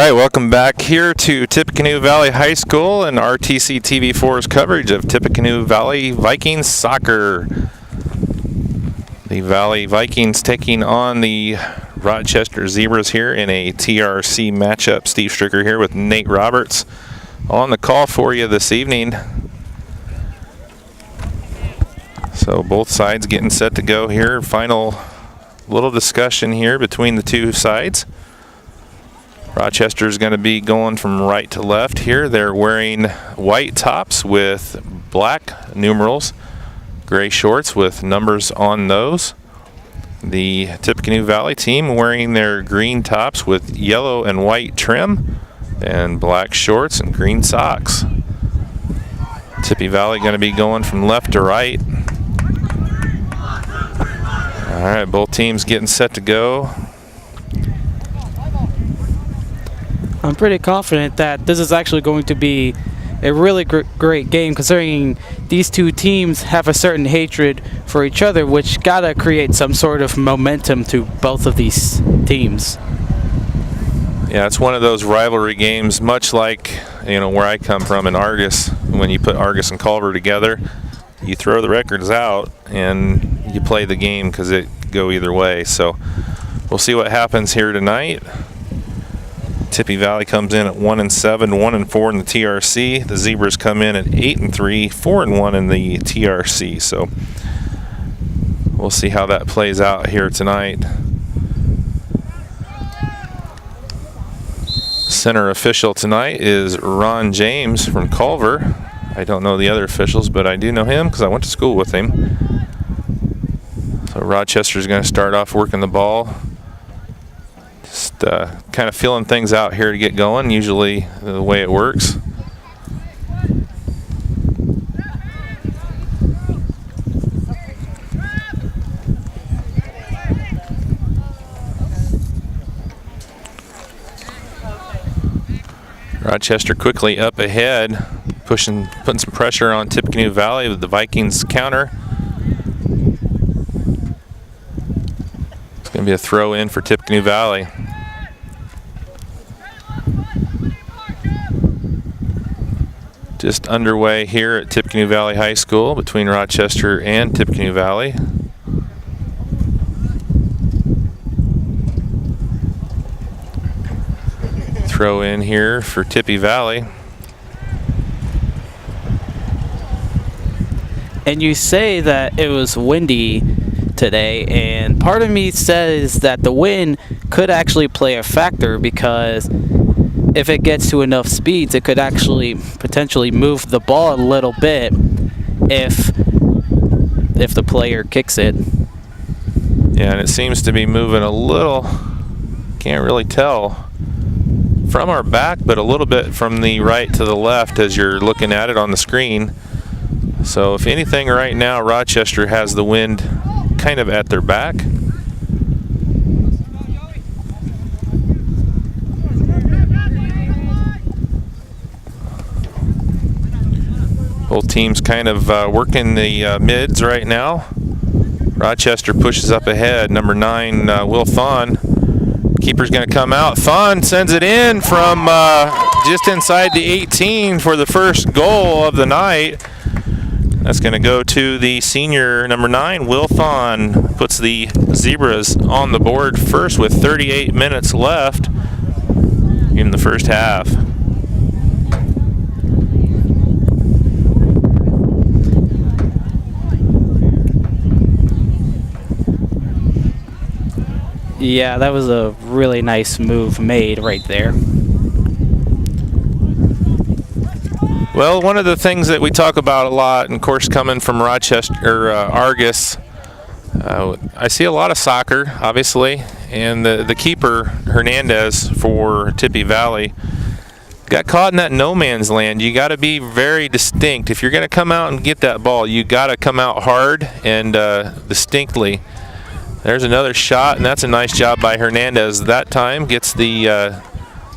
right, welcome back here to Tippecanoe Valley High School and RTC TV4's coverage of Tippecanoe Valley Vikings soccer. The Valley Vikings taking on the Rochester Zebras here in a TRC matchup. Steve Stricker here with Nate Roberts on the call for you this evening. So both sides getting set to go here. Final little discussion here between the two sides. Rochester is going to be going from right to left here. They're wearing white tops with black numerals, gray shorts with numbers on those. The Tippecanoe Valley team wearing their green tops with yellow and white trim and black shorts and green socks. Tippy Valley going to be going from left to right. All right, both teams getting set to go. I'm pretty confident that this is actually going to be a really great game, considering these two teams have a certain hatred for each other, which gotta create some sort of momentum to both of these teams. Yeah, it's one of those rivalry games, much like where I come from in Argus. When you put Argus and Culver together, you throw the records out and you play the game because it could go either way. So we'll see what happens here tonight. Tippy Valley comes in at 1-7, 1-4 in the TRC. The Zebras come in at 8-3, 4-1 in the TRC. So we'll see how that plays out here tonight. Center official tonight is Ron James from Culver. I don't know the other officials, but I do know him because I went to school with him. So Rochester's going to start off working the ball. Just kind of feeling things out here to get going, usually the way it works. Rochester quickly up ahead, putting some pressure on Tippecanoe Valley with the Vikings counter. It's going to be a throw in for Tippecanoe Valley. Just underway here at Tippecanoe Valley High School between Rochester and Tippecanoe Valley. Throw in here for Tippy Valley. And you say that it was windy today, and part of me says that the wind could actually play a factor, because if it gets to enough speeds, it could actually potentially move the ball a little bit if the player kicks it. Yeah, and it seems to be moving a little, can't really tell from our back, but a little bit from the right to the left as you're looking at it on the screen. So if anything, right now Rochester has the wind kind of at their back. Both teams kind of working the mids right now. Rochester pushes up ahead. Number 9, Will Thon. Keeper's going to come out. Thon sends it in from just inside the 18 for the first goal of the night. That's going to go to the senior, number 9, Will Thon. Puts the Zebras on the board first with 38 minutes left in the first half. Yeah, that was a really nice move made right there. Well, one of the things that we talk about a lot, and of course coming from Rochester, Argus, I see a lot of soccer, obviously, and the keeper, Hernandez, for Tippy Valley, got caught in that no man's land. You got to be very distinct. If you're going to come out and get that ball, you got to come out hard and distinctly. There's another shot, and that's a nice job by Hernandez. That time gets the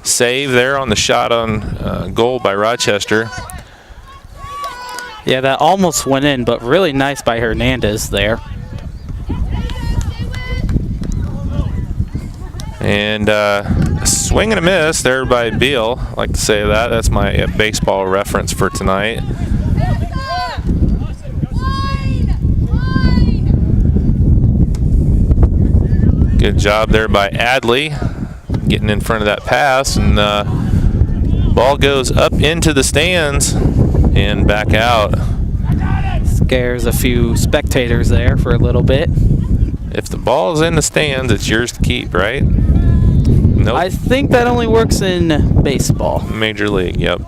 save there on the shot on goal by Rochester. Yeah, that almost went in, but really nice by Hernandez there. And Swing and a miss there by Beal. I like to say that. That's my baseball reference for tonight. Good job there by Adley, getting in front of that pass, and ball goes up into the stands and back out. Scares a few spectators there for a little bit. If the ball is in the stands, it's yours to keep, right? Nope. I think that only works in baseball. Major League, yep.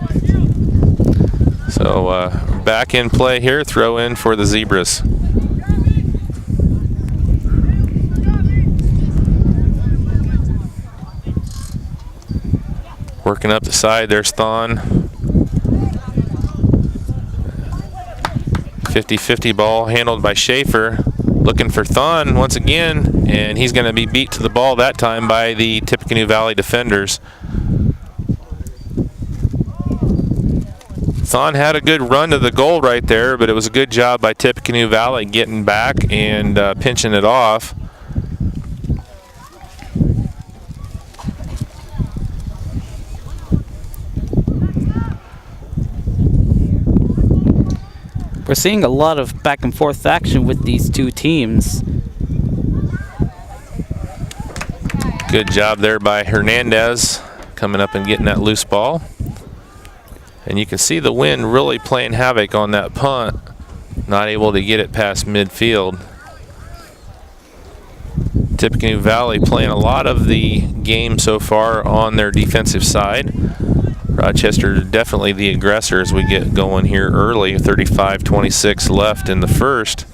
So back in play here, throw in for the Zebras. Working up the side, there's Thon. 50-50 ball handled by Schaefer. Looking for Thon once again, and he's going to be beat to the ball that time by the Tippecanoe Valley defenders. Thon had a good run to the goal right there, but it was a good job by Tippecanoe Valley getting back and pinching it off. We're seeing a lot of back and forth action with these two teams. Good job there by Hernandez coming up and getting that loose ball. And you can see the wind really playing havoc on that punt. Not able to get it past midfield. Tippecanoe Valley playing a lot of the game so far on their defensive side. Rochester definitely the aggressor as we get going here early. 35-26 left in the first.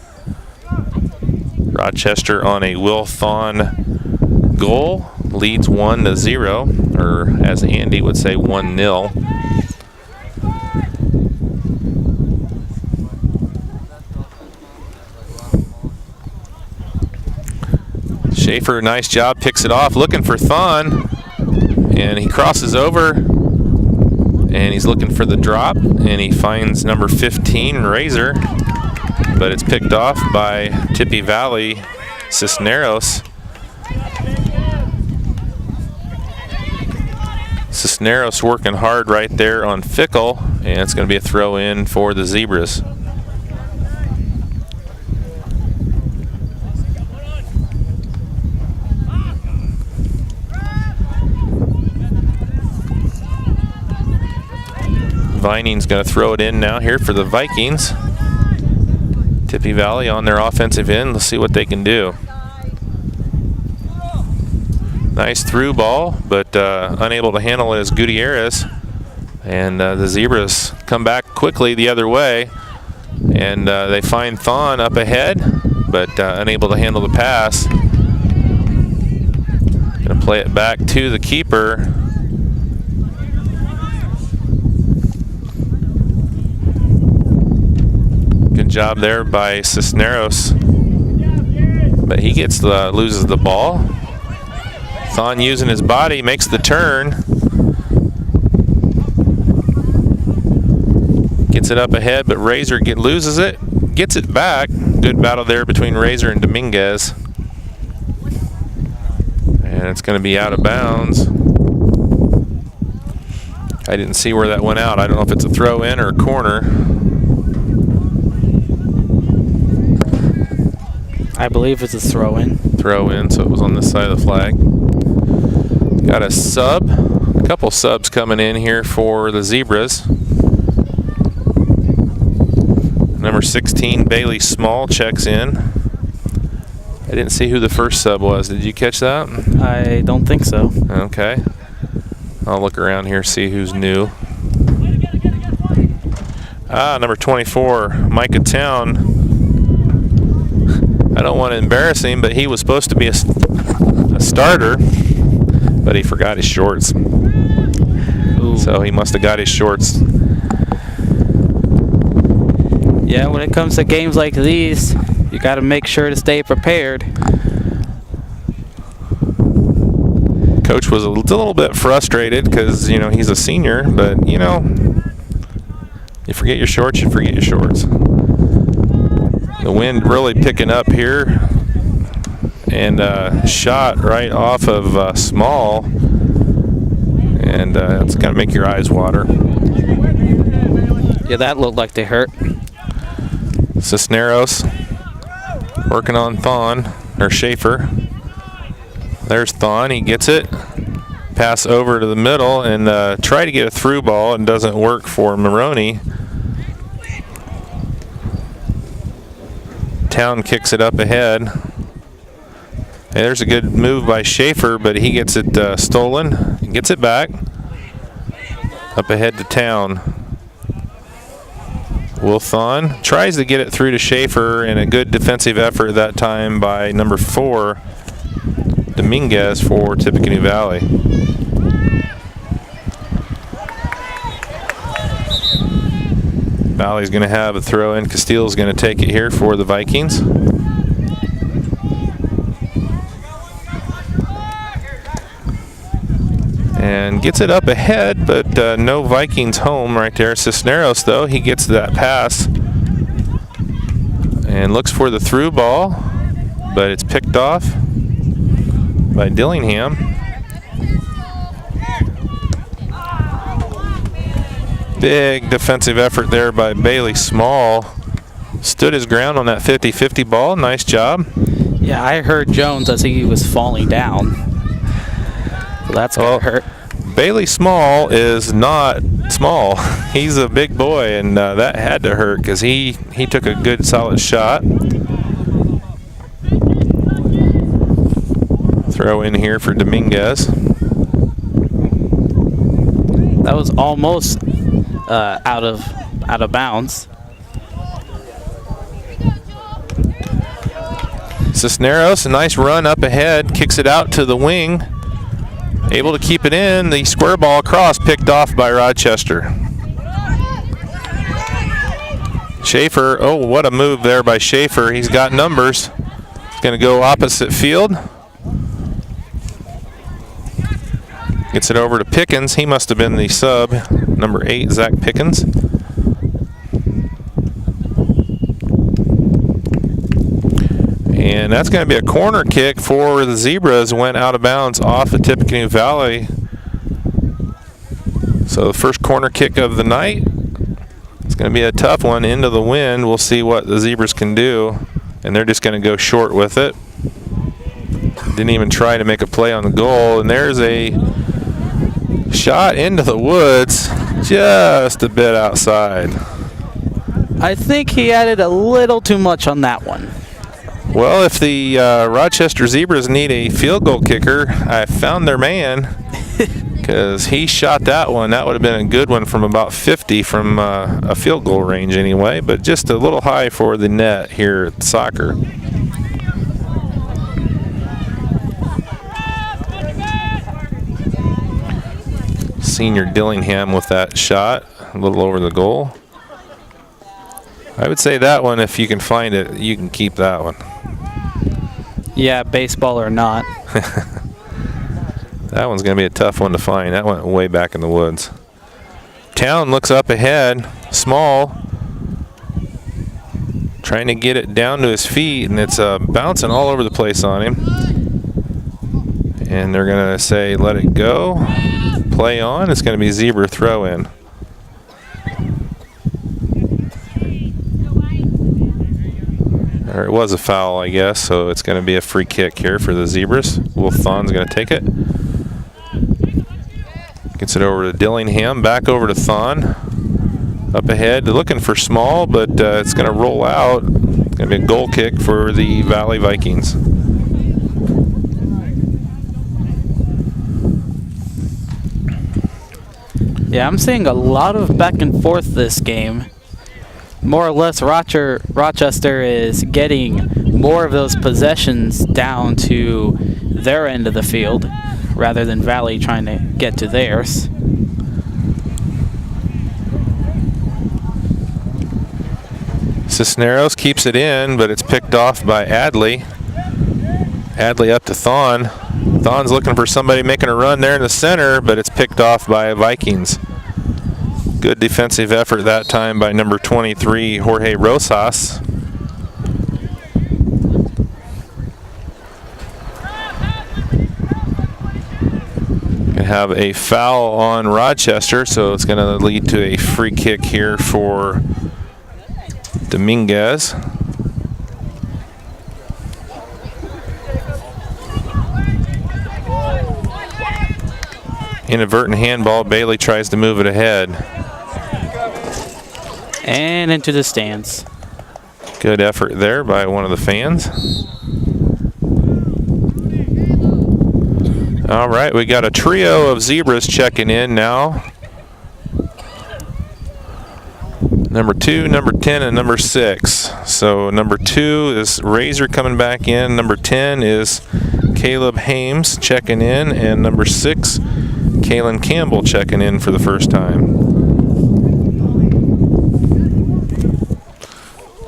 Rochester on a Will Thon goal leads 1-0, or as Andy would say, 1-0. Schaefer, nice job, picks it off, looking for Thon, and he crosses over. And he's looking for the drop, and he finds number 15, Razor, but it's picked off by Tippy Valley, Cisneros. Cisneros working hard right there on Fickle, and it's going to be a throw in for the Zebras. Vining's going to throw it in now here for the Vikings. Tippy Valley on their offensive end. Let's see what they can do. Nice through ball, but unable to handle it is Gutierrez. And the Zebras come back quickly the other way. And they find Thon up ahead, but unable to handle the pass. Going to play it back to the keeper. Good job there by Cisneros, but he loses the ball. Thon using his body makes the turn, gets it up ahead, but Razor loses it, gets it back. Good battle there between Razor and Dominguez, and it's going to be out of bounds. I didn't see where that went out. I don't know if it's a throw in or a corner. I believe it's a throw-in. Throw-in, so it was on this side of the flag. Got a sub, a couple subs coming in here for the Zebras. Number 16, Bailey Small, checks in. I didn't see who the first sub was. Did you catch that? I don't think so. Okay. I'll look around here, see who's new. Number 24, Micah Town. I don't want to embarrass him, but he was supposed to be a starter, but he forgot his shorts. Ooh. So he must have got his shorts. Yeah, when it comes to games like these, you got to make sure to stay prepared. Coach was a little bit frustrated because, he's a senior, but, you forget your shorts, you forget your shorts. The wind really picking up here, and shot right off of Small. And it's going to make your eyes water. Yeah, that looked like they hurt. Cisneros working on Thon, or Schaefer. There's Thon, he gets it. Pass over to the middle and try to get a through ball, and doesn't work for Maroney. Town kicks it up ahead. Hey, there's a good move by Schaefer, but he gets it stolen. He gets it back. Up ahead to Town. Thon tries to get it through to Schaefer, and a good defensive effort that time by number 4, Dominguez, for Tippecanoe Valley. Valley's going to have a throw in. Castile's going to take it here for the Vikings. And gets it up ahead, but no Vikings home right there. Cisneros, though, he gets that pass and looks for the through ball, but it's picked off by Dillingham. Big defensive effort there by Bailey Small. Stood his ground on that 50-50 ball. Nice job. Yeah, I heard Jones as he was falling down. So that's going to hurt. Bailey Small is not small. He's a big boy, and that had to hurt because he took a good solid shot. Throw in here for Dominguez. That was almost out of bounds. Cisneros, a nice run up ahead, kicks it out to the wing. Able to keep it in. The square ball across, picked off by Rochester. Schaefer, oh, what a move there by Schaefer. He's got numbers. He's going to go opposite field. Gets it over to Pickens. He must have been the sub, number 8, Zach Pickens. And that's going to be a corner kick for the Zebras. Went out of bounds off of Tippecanoe Valley. So the first corner kick of the night. It's going to be a tough one into the wind. We'll see what the Zebras can do. And they're just going to go short with it. Didn't even try to make a play on the goal. And there's a shot into the woods, just a bit outside. I think he added a little too much on that one. Well, if the Rochester Zebras need a field goal kicker, I found their man, because he shot that one. That would have been a good one from about 50 from a field goal range anyway, but just a little high for the net here at soccer. Senior Dillingham with that shot, a little over the goal. I would say that one, if you can find it, you can keep that one. Yeah, baseball or not. That one's going to be a tough one to find. That went way back in the woods. Town looks up ahead. Small. Trying to get it down to his feet, and it's bouncing all over the place on him. And they're going to say, let it go. Play on. It's going to be Zebra throw in. Or it was a foul, I guess, so it's going to be a free kick here for the Zebras. Thon's going to take it. Gets it over to Dillingham, back over to Thon. Up ahead, looking for Small, but it's going to roll out. It's going to be a goal kick for the Valley Vikings. Yeah, I'm seeing a lot of back and forth this game. More or less, Rochester is getting more of those possessions down to their end of the field rather than Valley trying to get to theirs. Cisneros keeps it in, but it's picked off by Adley. Adley up to Thon. Thon's looking for somebody making a run there in the center, but it's picked off by Vikings. Good defensive effort that time by number 23, Jorge Rosas. Gonna have a foul on Rochester, so it's going to lead to a free kick here for Dominguez. Inadvertent handball. Bailey tries to move it ahead. And into the stands. Good effort there by one of the fans. All right, we got a trio of Zebras checking in now. Number 2, number 10, and number 6. So number 2 is Razor coming back in. Number 10 is Caleb Hames checking in. And number 6, Kalen Campbell checking in for the first time.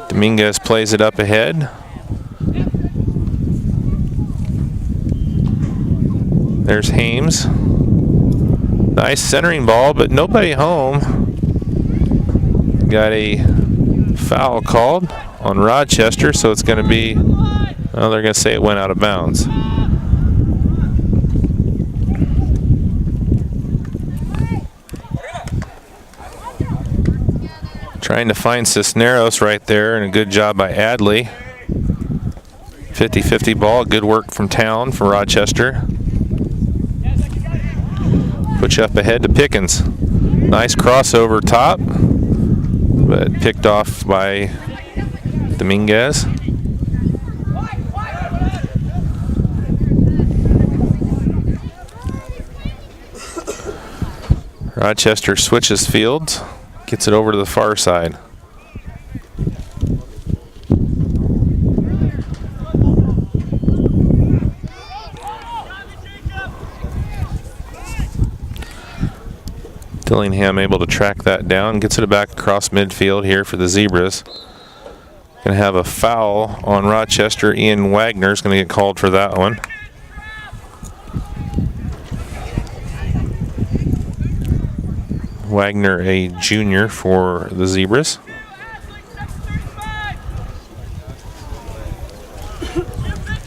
Dominguez plays it up ahead. There's Hames. Nice centering ball, but nobody home. Got a foul called on Rochester, so it's going to be, well, they're going to say it went out of bounds. Trying to find Cisneros right there, and a good job by Adley. 50-50 ball, good work from Town for Rochester. Push up ahead to Pickens. Nice crossover top, but picked off by Dominguez. Rochester switches fields, gets it over to the far side. Dillingham able to track that down, gets it back across midfield here for the Zebras. Going to have a foul on Rochester. Ian Wagner's going to get called for that one. Wagner, a junior for the Zebras.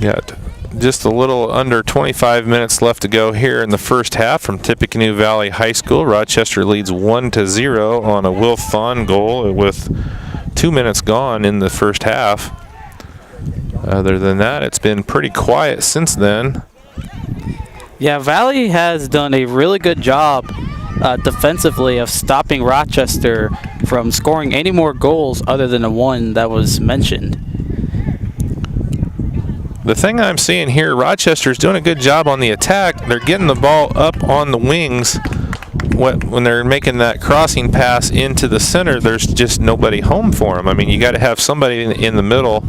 Got just a little under 25 minutes left to go here in the first half from Tippecanoe Valley High School. Rochester leads 1-0 on a Will Thon goal with 2 minutes gone in the first half. Other than that, it's been pretty quiet since then. Yeah, Valley has done a really good job defensively of stopping Rochester from scoring any more goals other than the one that was mentioned. The thing I'm seeing here, Rochester's doing a good job on the attack. They're getting the ball up on the wings. When they're making that crossing pass into the center, there's just nobody home for them. I mean, you got to have somebody in the middle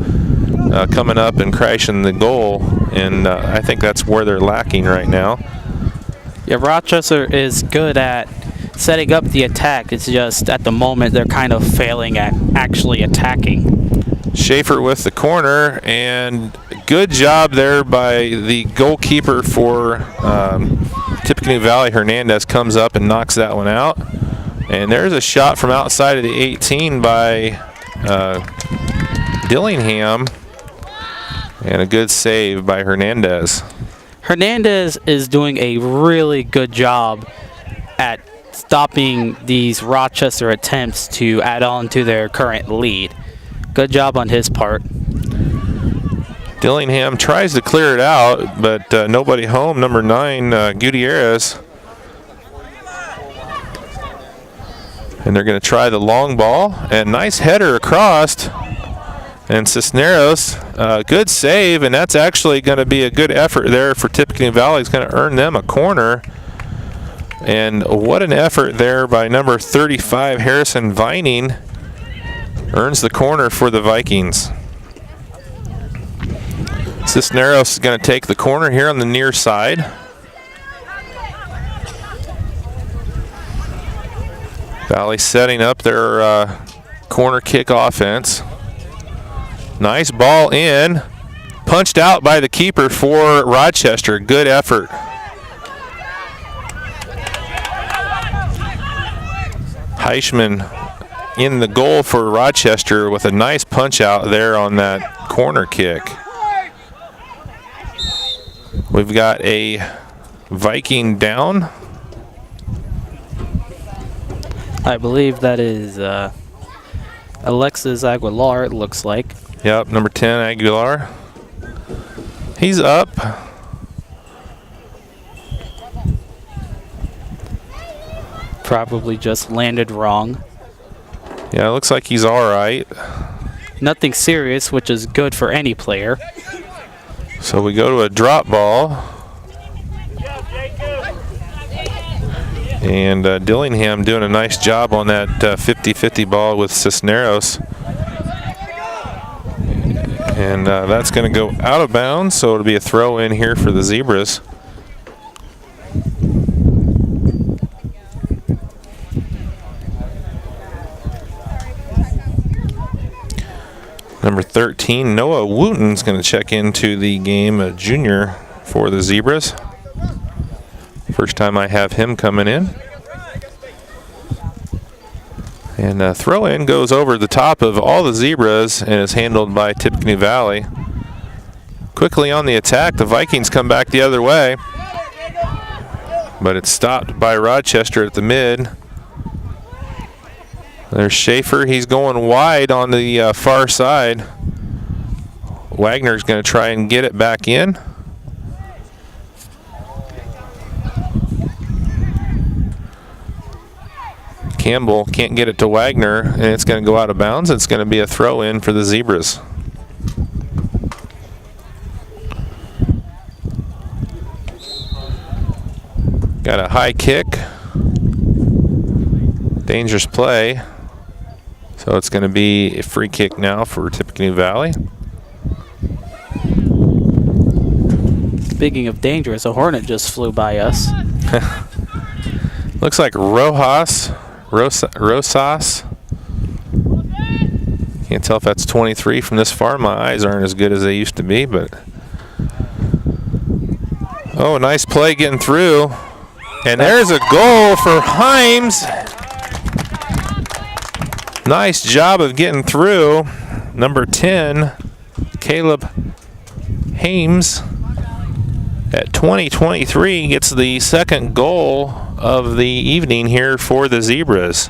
coming up and crashing the goal, and I think that's where they're lacking right now. Yeah, Rochester is good at setting up the attack. It's just at the moment they're kind of failing at actually attacking. Schaefer with the corner, and good job there by the goalkeeper for Tippecanoe Valley. Hernandez comes up and knocks that one out. And there's a shot from outside of the 18 by Dillingham, and a good save by Hernandez. Hernandez is doing a really good job at stopping these Rochester attempts to add on to their current lead. Good job on his part. Dillingham tries to clear it out, but nobody home. Number 9, Gutierrez. And they're going to try the long ball. And nice header across. And Cisneros, good save. And that's actually going to be a good effort there for Tippecanoe Valley. It's going to earn them a corner. And what an effort there by number 35, Harrison Vining. Earns the corner for the Vikings. Cisneros is going to take the corner here on the near side. Valley setting up their corner kick offense. Nice ball in. Punched out by the keeper for Rochester. Good effort. Heischman in the goal for Rochester with a nice punch out there on that corner kick. We've got a Viking down. I believe that is Alexis Aguilar, it looks like. Yep, number 10, Aguilar. He's up. Probably just landed wrong. Yeah, it looks like he's all right. Nothing serious, which is good for any player. So we go to a drop ball. And Dillingham doing a nice job on that 50-50 ball with Cisneros. And that's going to go out of bounds, so it'll be a throw in here for the Zebras. Number 13, Noah Wooten's going to check into the game, a junior for the Zebras. First time I have him coming in. And throw in goes over the top of all the Zebras and is handled by Tippecanoe Valley. Quickly on the attack, the Vikings come back the other way. But it's stopped by Rochester at the mid. There's Schaefer. He's going wide on the far side. Wagner's going to try and get it back in. Campbell can't get it to Wagner, and it's going to go out of bounds. It's going to be a throw in for the Zebras. Got a high kick. Dangerous play. So it's going to be a free kick now for Tippecanoe Valley. Speaking of dangerous, a hornet just flew by us. Looks like Rosas. Can't tell if that's 23 from this far. My eyes aren't as good as they used to be, but oh, nice play getting through. And there's a goal for Himes. Nice job of getting through. Number 10, Caleb Hames, at 20-23, gets the second goal of the evening here for the Zebras.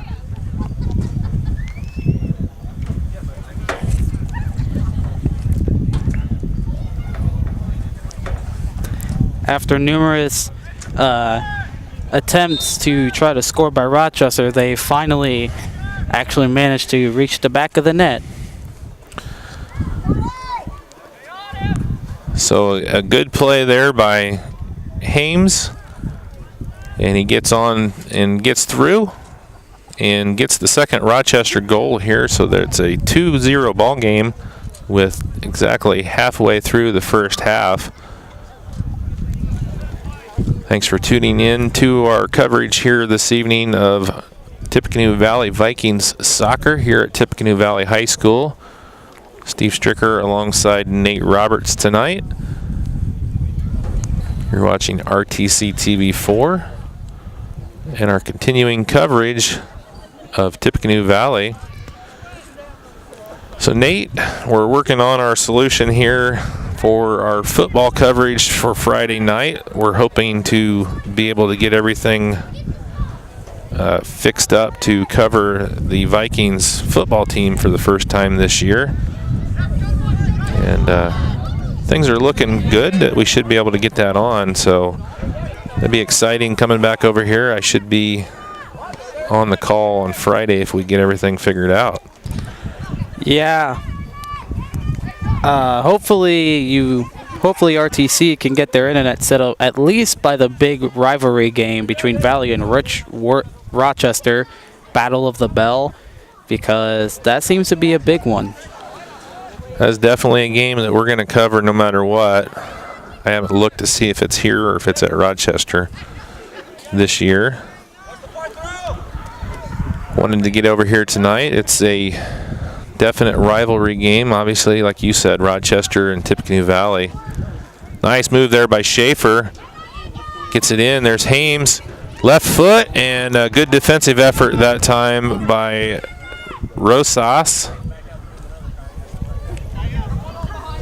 After numerous attempts to try to score by Rochester, they finally actually managed to reach the back of the net. So a good play there by Hames, and he gets on and gets through and gets the second Rochester goal here, so that it's a 2-0 ball game with exactly halfway through the first half. Thanks for tuning in to our coverage here this evening of Tippecanoe Valley Vikings soccer here at Tippecanoe Valley High School. Steve Stricker alongside Nate Roberts tonight. You're watching RTC TV 4 and our continuing coverage of Tippecanoe Valley. So Nate, we're working on our solution here for our football coverage for Friday night. We're hoping to be able to get everything fixed up to cover the Vikings football team for the first time this year. And things are looking good that we should be able to get that on, so that'd be exciting coming back over here. I should be on the call on Friday if we get everything figured out. Yeah. Hopefully RTC can get their internet set up at least by the big rivalry game between Valley and Rochester, Battle of the Bell, because that seems to be a big one. That's definitely a game that we're going to cover no matter what. I haven't looked to see if it's here or if it's at Rochester this year. Wanted to get over here tonight. It's a definite rivalry game, obviously, like you said, Rochester and Tippecanoe Valley. Nice move there by Schaefer. Gets it in. There's Hames. Left foot, and a good defensive effort that time by Rosas.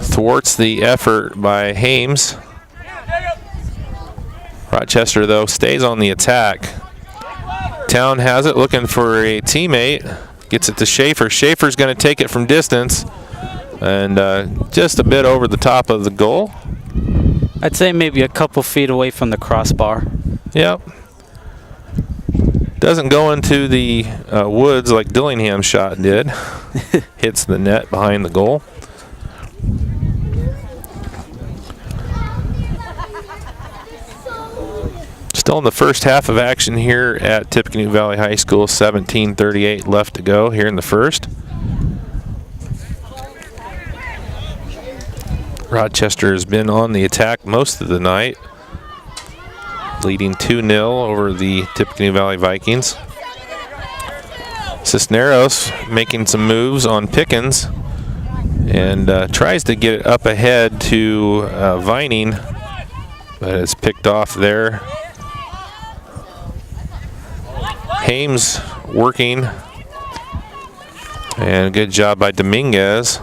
Thwarts the effort by Hames. Rochester, though, stays on the attack. Town has it, looking for a teammate. Gets it to Schaefer. Schaefer's going to take it from distance and just a bit over the top of the goal. I'd say maybe a couple feet away from the crossbar. Yep. Doesn't go into the woods like Dillingham's shot did. Hits the net behind the goal. Still in the first half of action here at Tippecanoe Valley High School. 17:38 left to go here in the first. Rochester has been on the attack most of the night, leading 2-0 over the Tippecanoe Valley Vikings. Cisneros making some moves on Pickens and tries to get it up ahead to Vining, but it's picked off there. Hames working, and good job by Dominguez.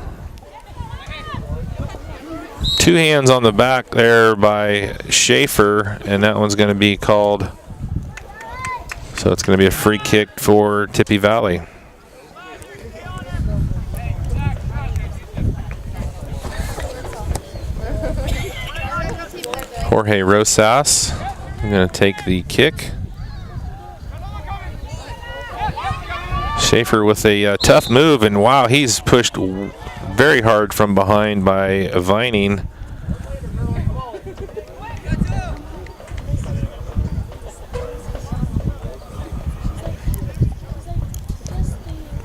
Two hands on the back there by Schaefer, and that one's going to be called. So it's going to be a free kick for Tippy Valley. Jorge Rosas going to take the kick. Schaefer with a tough move, and wow, he's pushed very hard from behind by Vining.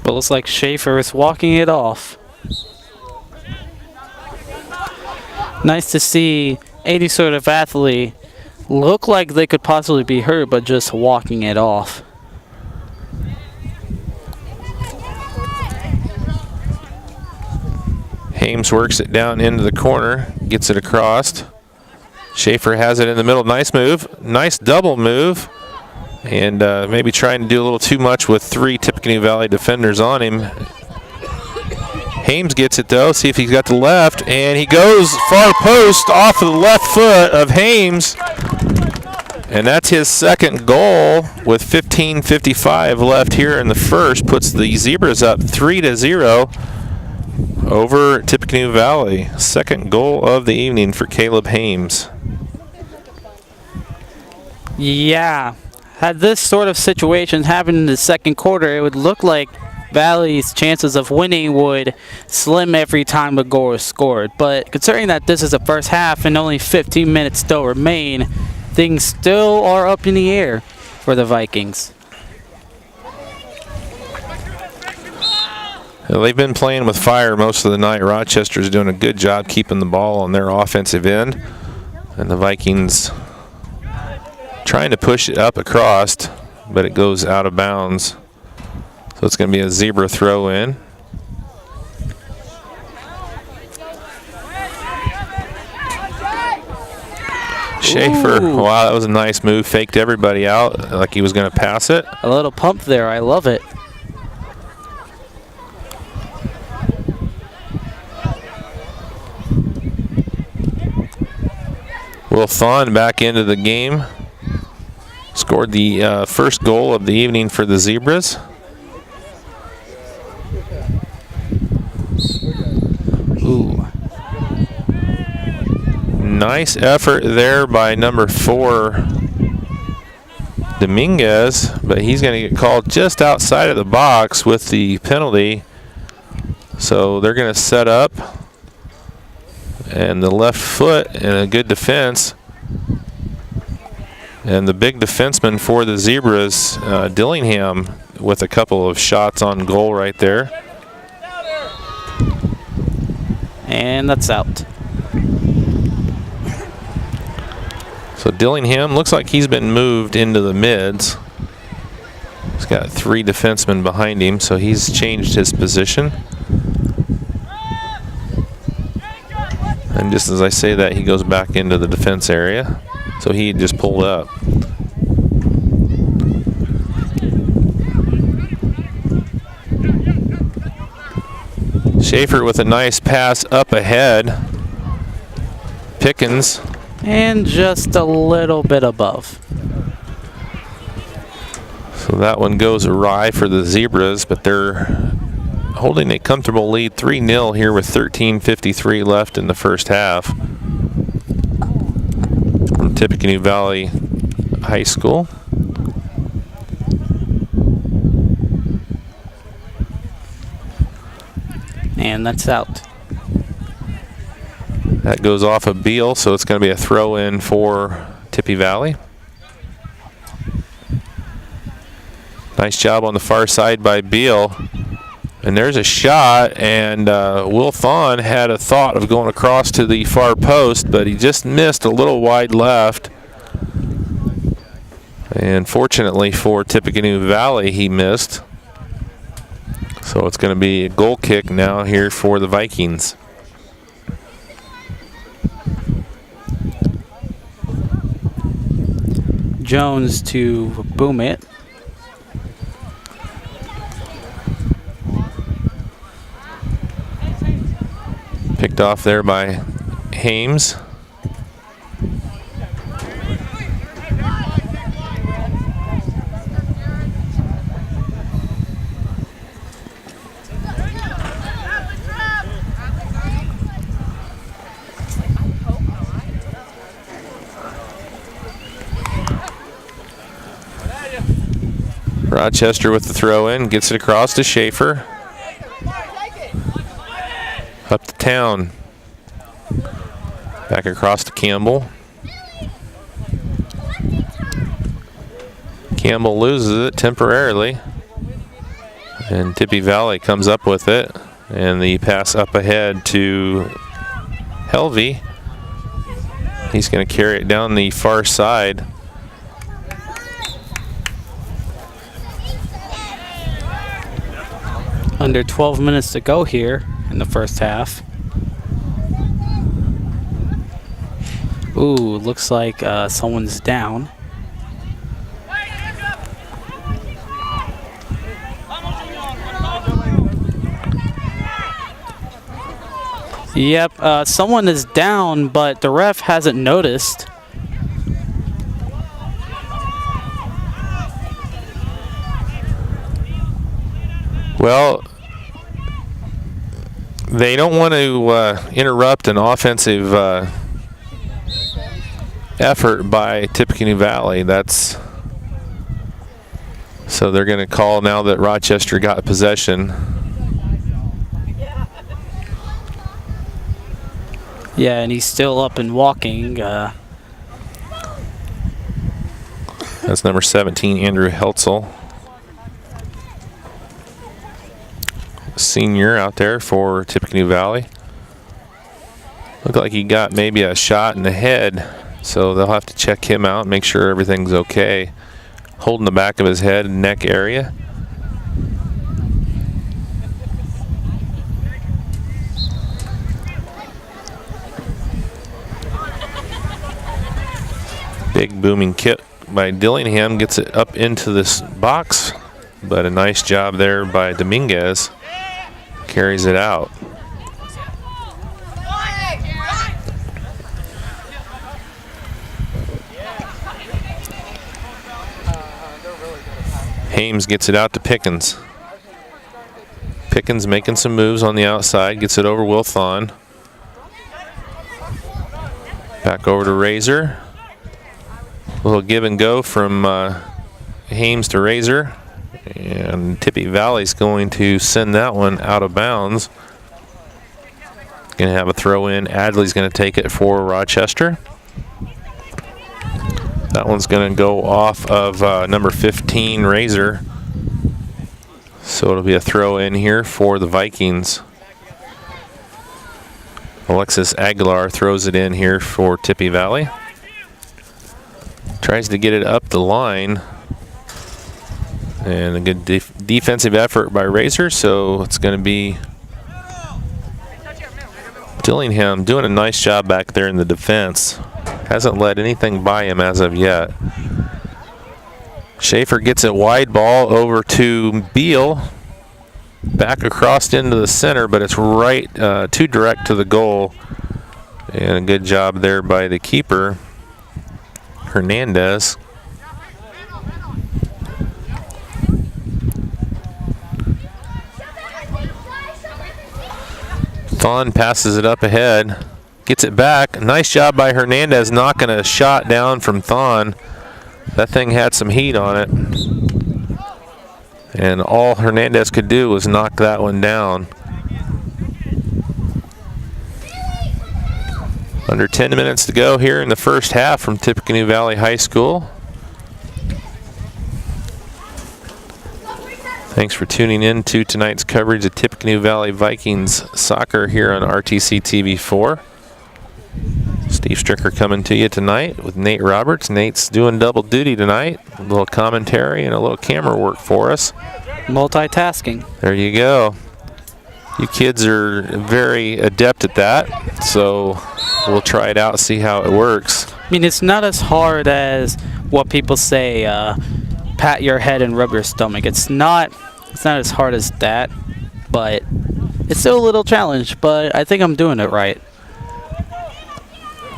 But looks like Schaefer is walking it off. Nice to see any sort of athlete look like they could possibly be hurt, but just walking it off. Hames works it down into the corner, gets it across. Schaefer has it in the middle. Nice move. Nice double move. And maybe trying to do a little too much with three Tippecanoe Valley defenders on him. Hames gets it, though. See if he's got the left. And he goes far post off of the left foot of Hames. And that's his second goal with 15:55 left here in the first. Puts the Zebras up 3-0 over Tippecanoe Valley. Second goal of the evening for Caleb Hames. Yeah. Had this sort of situation happened in the second quarter, it would look like Valley's chances of winning would slim every time a goal is scored. But considering that this is the first half and only 15 minutes still remain, things still are up in the air for the Vikings. They've been playing with fire most of the night. Rochester's doing a good job keeping the ball on their offensive end. And the Vikings trying to push it up across, but it goes out of bounds. So it's going to be a Zebra throw in. Schaefer, ooh, wow, that was a nice move. Faked everybody out like he was going to pass it. A little pump there. I love it. Will Thon back into the game. Scored the first goal of the evening for the Zebras. Ooh. Nice effort there by number 4, Dominguez, but he's going to get called just outside of the box with the penalty. So they're going to set up. And the left foot and a good defense. And the big defenseman for the Zebras, Dillingham, with a couple of shots on goal right there. And that's out. So Dillingham looks like he's been moved into the mids. He's got 3 defensemen behind him, so he's changed his position. And just as I say that, he goes back into the defense area. So he just pulled up. Schaefer with a nice pass up ahead. Pickens And just a little bit above. So that one goes awry for the Zebras, but they're holding a comfortable lead 3-0 here with 13:53 left in the first half from Tippecanoe Valley High School. And that's out. That goes off of Beal, so it's going to be a throw in for Tippy Valley. Nice job on the far side by Beal. And there's a shot, and Will Thon had a thought of going across to the far post, but he just missed a little wide left. And fortunately for Tippecanoe Valley, he missed. So it's going to be a goal kick now here for the Vikings. Jones to boom it. Picked off there by Hames. Rochester with the throw in, gets it across to Schaefer. Up to Town. Back across to Campbell. Campbell loses it temporarily. And Tippy Valley comes up with it. And the pass up ahead to Helvey. He's going to carry it down the far side. Under 12 minutes to go here in the first half. Ooh, looks like someone's down. Yep, someone is down, but the ref hasn't noticed. Well, they don't want to interrupt an offensive effort by Tippecanoe Valley. So they're going to call now that Rochester got possession. Yeah, and he's still up and walking. That's number 17, Andrew Heltzel. Senior out there for Tippecanoe Valley. Looked like he got maybe a shot in the head, so they'll have to check him out, make sure everything's okay. Holding the back of his head and neck area. Big booming kick by Dillingham, gets it up into this box, but a nice job there by Dominguez. Carries it out. Hames gets it out to Pickens. Pickens making some moves on the outside, gets it over Will Thon. Back over to Razor. A little give and go from Hames to Razor. And Tippy Valley's going to send that one out of bounds. Going to have a throw in. Adley's going to take it for Rochester. That one's going to go off of number 15, Razor. So it'll be a throw in here for the Vikings. Alexis Aguilar throws it in here for Tippy Valley. Tries to get it up the line. And a good defensive effort by Razor, so it's going to be Dillingham doing a nice job back there in the defense. Hasn't let anything by him as of yet. Schaefer gets a wide ball over to Beal. Back across into the center, but it's right too direct to the goal. And a good job there by the keeper, Hernandez. Thon passes it up ahead, gets it back. Nice job by Hernandez knocking a shot down from Thon. That thing had some heat on it. And all Hernandez could do was knock that one down. Under 10 minutes to go here in the first half from Tippecanoe Valley High School. Thanks for tuning in to tonight's coverage of Tippecanoe Valley Vikings soccer here on RTC TV4. Steve Stricker coming to you tonight with Nate Roberts. Nate's doing double duty tonight. A little commentary and a little camera work for us. Multitasking. There you go. You kids are very adept at that, so we'll try it out, see how it works. I mean, it's not as hard as what people say, pat your head and rub your stomach. It's not as hard as that, but it's still a little challenge, but I think I'm doing it right.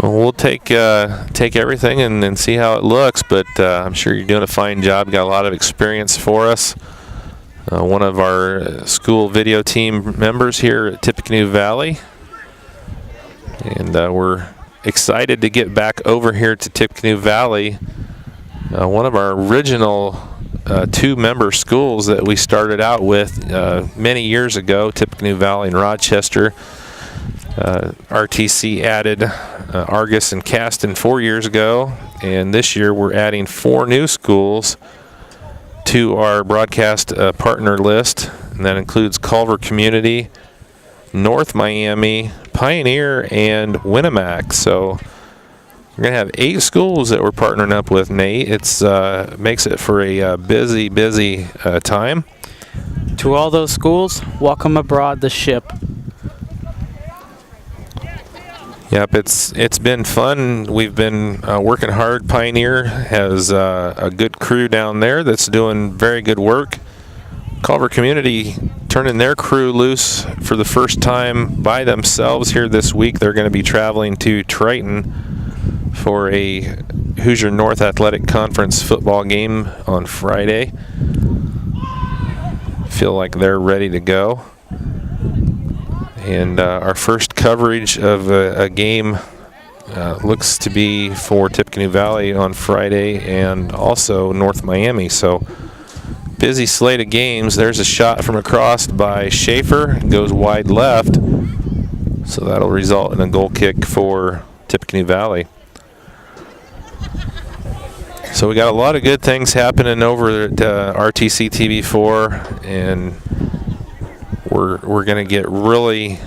Well, we'll take everything and see how it looks, but I'm sure you're doing a fine job. Got a lot of experience for us. One of our school video team members here at Tippecanoe Valley. And we're excited to get back over here to Tippecanoe Valley. One of our original 2-member schools that we started out with many years ago, Tippecanoe Valley and Rochester. RTC added Argus and Caston 4 years ago, and this year we're adding 4 new schools to our broadcast partner list, and that includes Culver Community, North Miami, Pioneer, and Winnemac. So we're going to have 8 schools that we're partnering up with, Nate. It's makes it for a busy time. To all those schools, welcome aboard the ship. Yep, it's been fun. We've been working hard. Pioneer has a good crew down there that's doing very good work. Culver Community turning their crew loose for the first time by themselves here this week. They're going to be traveling to Triton for a Hoosier North Athletic Conference football game on Friday. Feel like they're ready to go. And our first coverage of a game looks to be for Tippecanoe Valley on Friday and also North Miami. So busy slate of games. There's a shot from across by Schaefer. It goes wide left. So that'll result in a goal kick for Tippecanoe Valley. So we got a lot of good things happening over at RTC TV4, and we're going to get really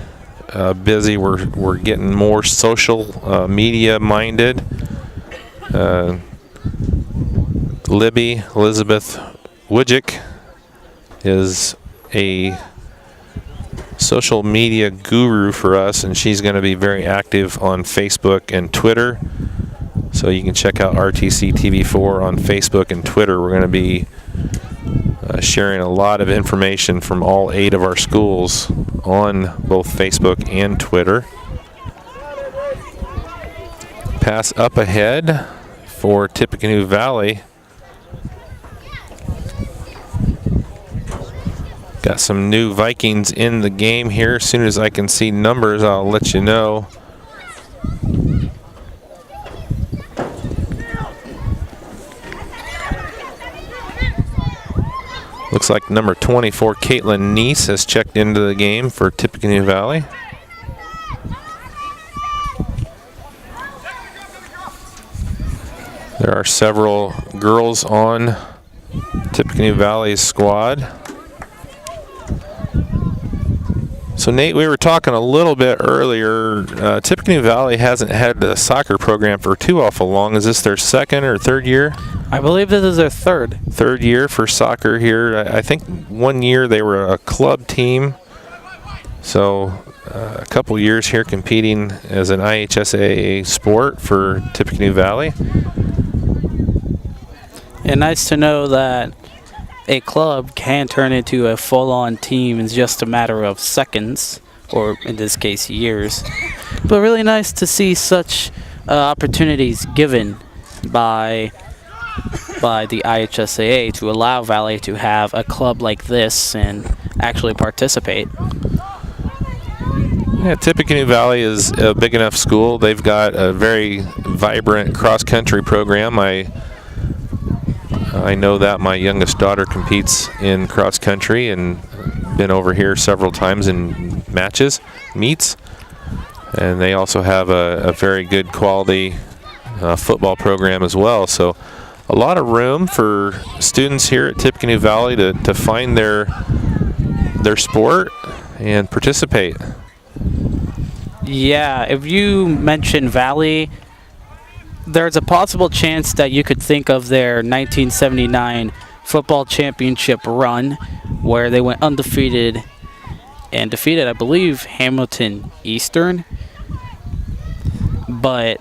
busy. We're getting more social media minded. Libby Elizabeth Wujcik is a social media guru for us, and she's going to be very active on Facebook and Twitter. So you can check out RTC TV4 on Facebook and Twitter. We're going to be sharing a lot of information from all 8 of our schools on both Facebook and Twitter. Pass up ahead for Tippecanoe Valley. Got some new Vikings in the game here. As soon as I can see numbers, I'll let you know. Looks like number 24, Caitlin Neese, has checked into the game for Tippecanoe Valley. There are several girls on Tippecanoe Valley's squad. So Nate, we were talking a little bit earlier. Tippecanoe Valley hasn't had a soccer program for too awful long. Is this their second or third year? I believe this is their third. Third year for soccer here. I think 1 year they were a club team. So a couple years here competing as an IHSAA sport for Tippecanoe Valley. And nice to know that a club can turn into a full-on team in just a matter of seconds, or in this case, years. But really nice to see such opportunities given by the IHSAA to allow Valley to have a club like this and actually participate. Yeah, Tippecanoe Valley is a big enough school. They've got a very vibrant cross-country program. I know that my youngest daughter competes in cross-country and been over here several times in meets. And they also have a very good quality football program as well. So a lot of room for students here at Tippecanoe Valley to find their sport and participate. Yeah, if you mention Valley, there's a possible chance that you could think of their 1979 football championship run, where they went undefeated and defeated, I believe, Hamilton Eastern. But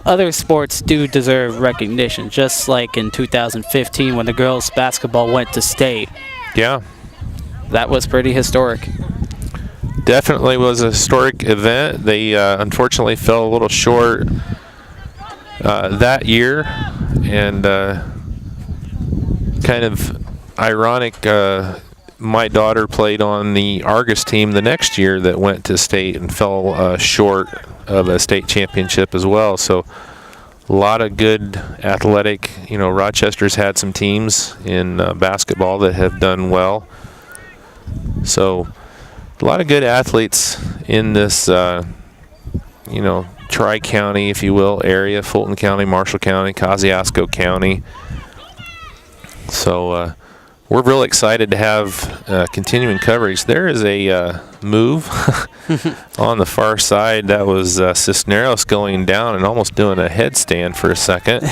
other sports do deserve recognition, just like in 2015 when the girls basketball went to state. Yeah. That was pretty historic. Definitely was a historic event. They unfortunately fell a little short that year, and kind of ironic, my daughter played on the Argus team the next year that went to state and fell short of a state championship as well. So a lot of good athletic, Rochester's had some teams in basketball that have done well. So a lot of good athletes in this, Tri-County, if you will, area, Fulton County, Marshall County, Kosciuszko County. So we're really excited to have continuing coverage. There is a move on the far side. That was Cisneros going down and almost doing a headstand for a second.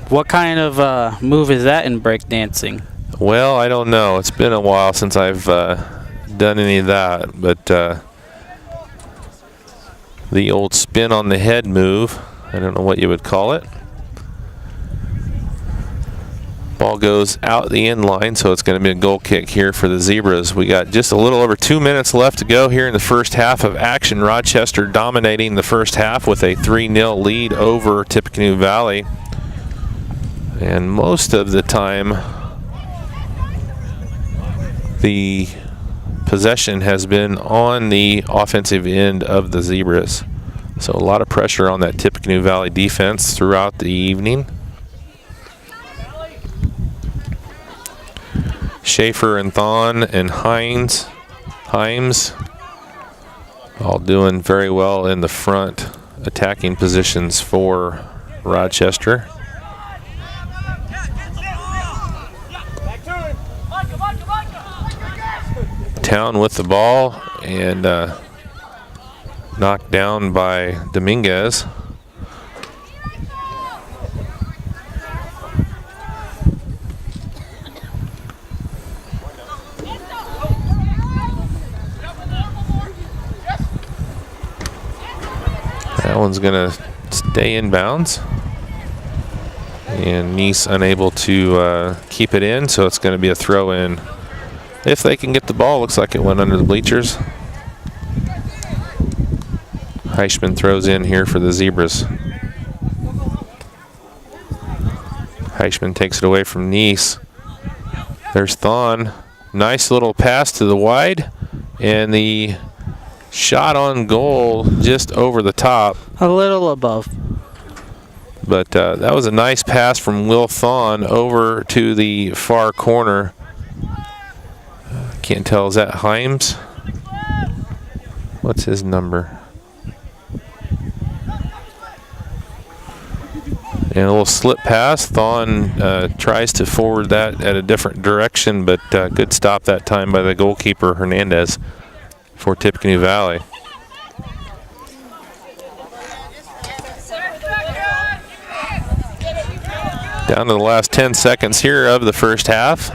What kind of move is that in breakdancing? Well, I don't know. It's been a while since I've done any of that, but the old spin on the head move, I don't know what you would call it. Ball goes out the end line, so it's going to be a goal kick here for the Zebras. We got just a little over 2 minutes left to go here in the first half of action. Rochester dominating the first half with a 3-0 lead over Tippecanoe Valley. And most of the time, the possession has been on the offensive end of the Zebras. So a lot of pressure on that Tippecanoe Valley defense throughout the evening. Schaefer and Thon and Himes all doing very well in the front attacking positions for Rochester. Town with the ball and knocked down by Dominguez. That one's going to stay in bounds. And Nice unable to keep it in, so it's going to be a throw in. If they can get the ball, looks like it went under the bleachers. Heischman throws in here for the Zebras. Heischman takes it away from Nice. There's Thon. Nice little pass to the wide. And the shot on goal just over the top. A little above. But that was a nice pass from Will Thon over to the far corner. Can't tell, is that Himes? What's his number? And a little slip pass. Thon tries to forward that at a different direction, but good stop that time by the goalkeeper, Hernandez, for Tippecanoe Valley. Down to the last 10 seconds here of the first half.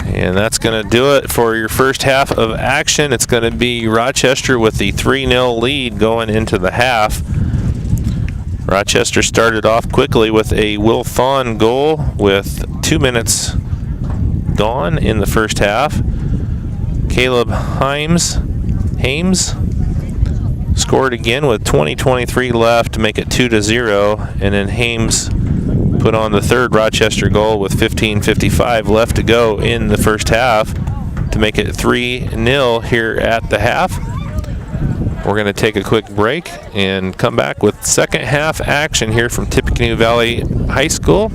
And that's going to do it for your first half of action. It's going to be Rochester with the 3-0 lead going into the half. Rochester started off quickly with a Will Thon goal with 2 minutes gone in the first half. Caleb Hames scored again with 20-23 left to make it 2-0, and then Hames put on the third Rochester goal with 15:55 left to go in the first half to make it 3-0 here at the half. We're going to take a quick break and come back with second half action here from Tippecanoe Valley High School.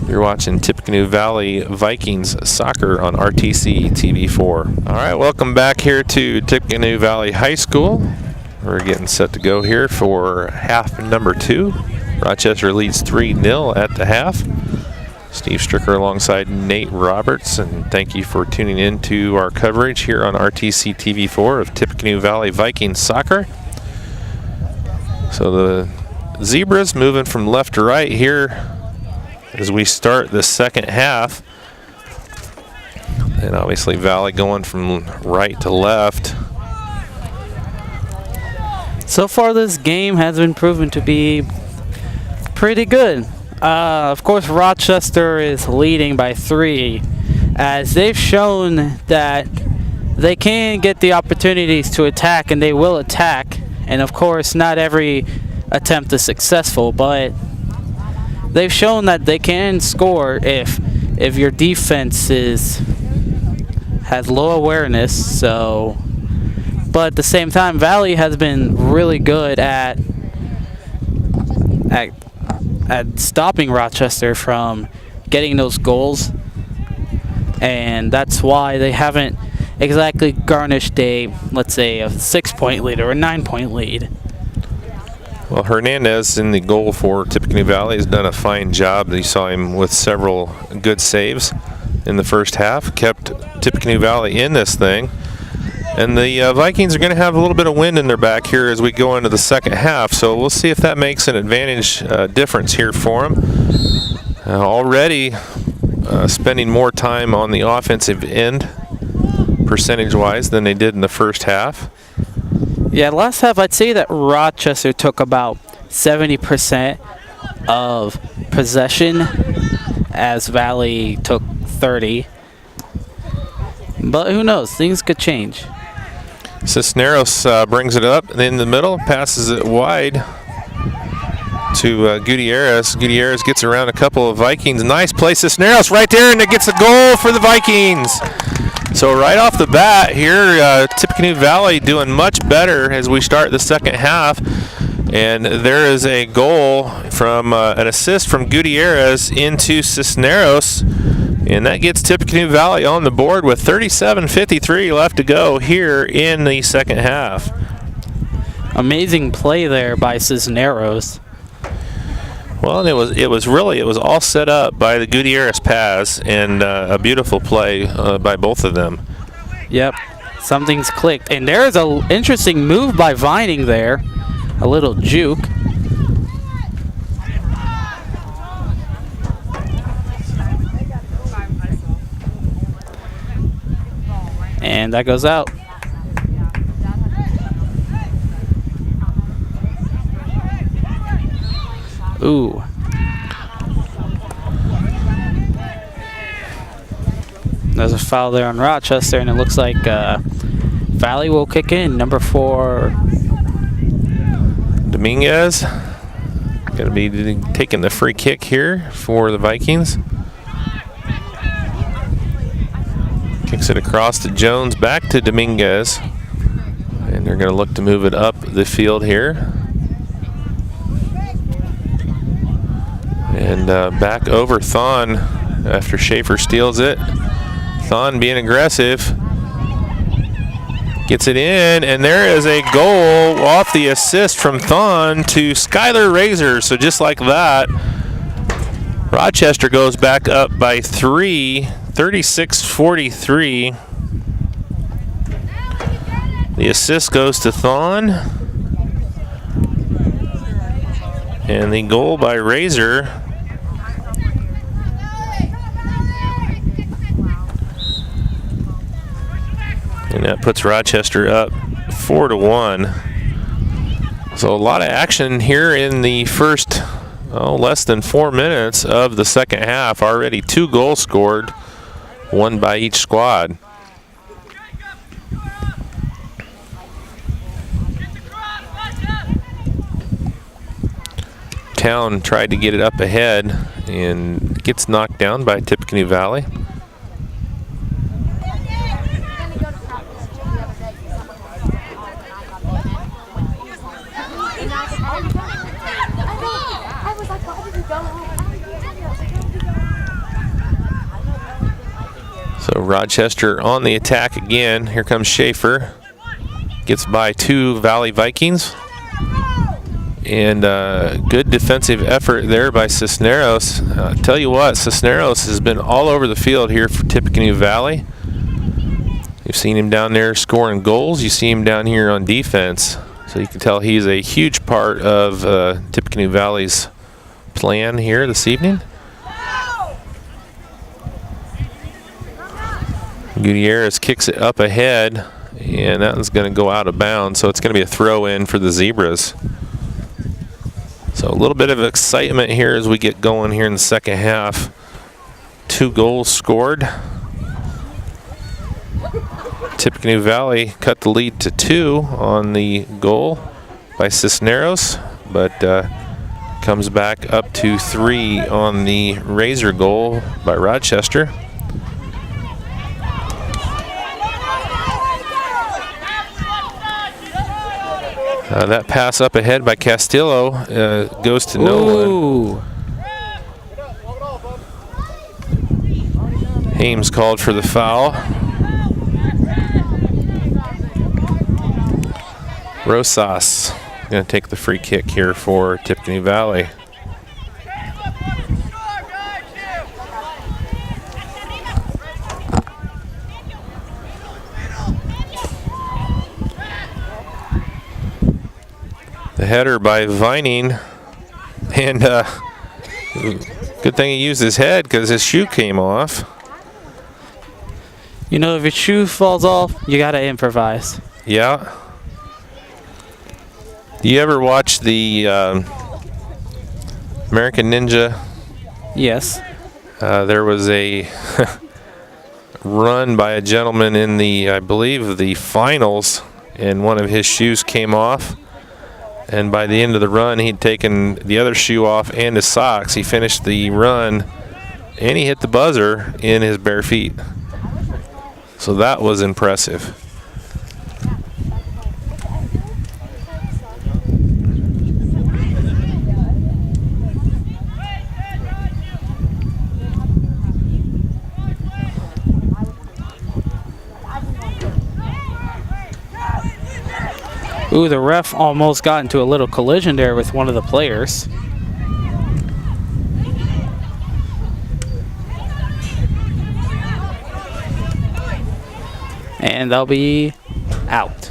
You're watching Tippecanoe Valley Vikings soccer on RTC TV4. All right, welcome back here to Tippecanoe Valley High School. We're getting set to go here for half number 2. Rochester leads 3-0 at the half. Steve Stricker alongside Nate Roberts, and thank you for tuning in to our coverage here on RTC TV4 of Tippecanoe Valley Vikings soccer. So the Zebras moving from left to right here as we start the second half. And obviously Valley going from right to left. So far this game has been proven to be pretty good. Of course, Rochester is leading by 3, as they've shown that they can get the opportunities to attack, and they will attack. And of course, not every attempt is successful, but they've shown that they can score if your defense has low awareness. So, but at the same time, Valley has been really good at stopping Rochester from getting those goals, and that's why they haven't exactly garnished let's say a 6-point lead or a 9-point lead. Well, Hernandez in the goal for Tippecanoe Valley has done a fine job. You saw him with several good saves in the first half, kept Tippecanoe Valley in this thing. And the Vikings are going to have a little bit of wind in their back here as we go into the second half. So we'll see if that makes an advantage difference here for them. Already spending more time on the offensive end, percentage-wise, than they did in the first half. Yeah, last half I'd say that Rochester took about 70% of possession, as Valley took 30. But who knows? Things could change. Cisneros brings it up in the middle, passes it wide to Gutierrez. Gutierrez gets around a couple of Vikings. Nice play, Cisneros right there, and it gets a goal for the Vikings. So right off the bat here, Tippecanoe Valley doing much better as we start the second half. And there is a goal from an assist from Gutierrez into Cisneros. And that gets Tippecanoe Valley on the board with 37:53 left to go here in the second half. Amazing play there by Cisneros. Well, it was all set up by the Gutierrez pass, and a beautiful play by both of them. Yep, something's clicked. And there's an interesting move by Vining there. A little juke. And that goes out. Ooh. There's a foul there on Rochester, and it looks like Valley will kick in. Number 4. Dominguez going to be taking the free kick here for the Vikings. Kicks it across to Jones, back to Dominguez. And they're going to look to move it up the field here. And back over Thon after Schaefer steals it. Thon being aggressive. Gets it in, and there is a goal off the assist from Thon to Skylar Razor. So just like that, Rochester goes back up by 3, 36-43. The assist goes to Thon. And the goal by Razor. And that puts Rochester up 4-1. So a lot of action here in the first less than 4 minutes of the second half. Already 2 goals scored one by each squad. Town tried to get it up ahead and gets knocked down by Tippecanoe Valley. So Rochester on the attack again. Here comes Schaefer. Gets by 2 Valley Vikings. And good defensive effort there by Cisneros. Tell you what, Cisneros has been all over the field here for Tippecanoe Valley. You've seen him down there scoring goals. You see him down here on defense. So you can tell he's a huge part of Tippecanoe Valley's plan here this evening. Gutierrez kicks it up ahead, and that one's going to go out of bounds. So it's going to be a throw in for the Zebras. So a little bit of excitement here as we get going here in the second half. 2 goals scored. Tippecanoe Valley cut the lead to 2 on the goal by Cisneros, but comes back up to 3 on the Razor goal by Rochester. That pass up ahead by Castillo goes to Nolan. Hames called for the foul. Rosas going to take the free kick here for Tippecanoe Valley. The header by Vining, and good thing he used his head because his shoe came off. You know, if your shoe falls off, you gotta improvise. Yeah. Do you ever watch the American Ninja? Yes. There was a run by a gentleman in the, I believe, the finals, and one of his shoes came off. And by the end of the run, he'd taken the other shoe off and his socks. He finished the run, and he hit the buzzer in his bare feet. So that was impressive. Ooh, the ref almost got into a little collision there with one of the players. And they'll be out.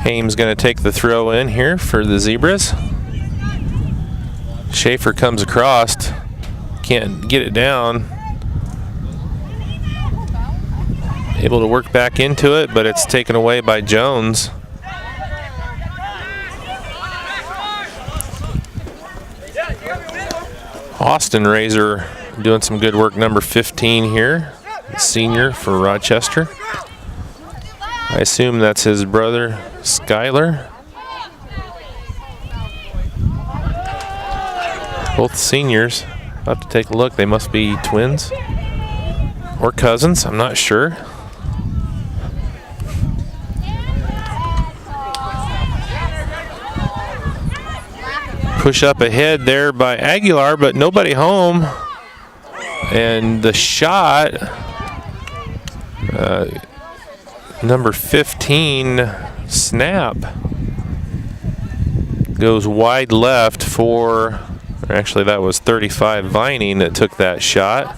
Hames going to take the throw in here for the Zebras. Schaefer comes across, can't get it down. Able to work back into it, but it's taken away by Jones. Austin Razor doing some good work, number 15 here, senior for Rochester. I assume that's his brother, Skyler. Both seniors. I'll have to take a look. They must be twins or cousins. I'm not sure. Push up ahead there by Aguilar, but nobody home. And the shot, number 15, snap, goes wide left for, actually that was 35 Vining that took that shot.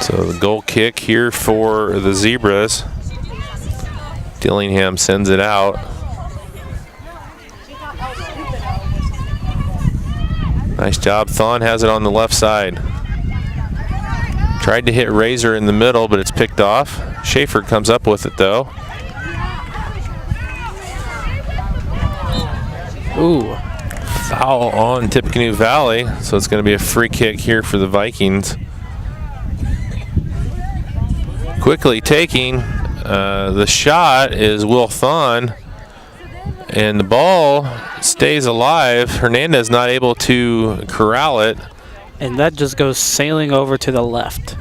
So the goal kick here for the Zebras. Dillingham sends it out. Nice job. Thon has it on the left side. Tried to hit Razor in the middle, but it's picked off. Schaefer comes up with it, though. Ooh. foul on Tippecanoe Valley, so it's going to be a free kick here for the Vikings. Quickly taking the shot is Will Thon, and the ball stays alive. Hernandez not able to corral it. And that just goes sailing over to the left.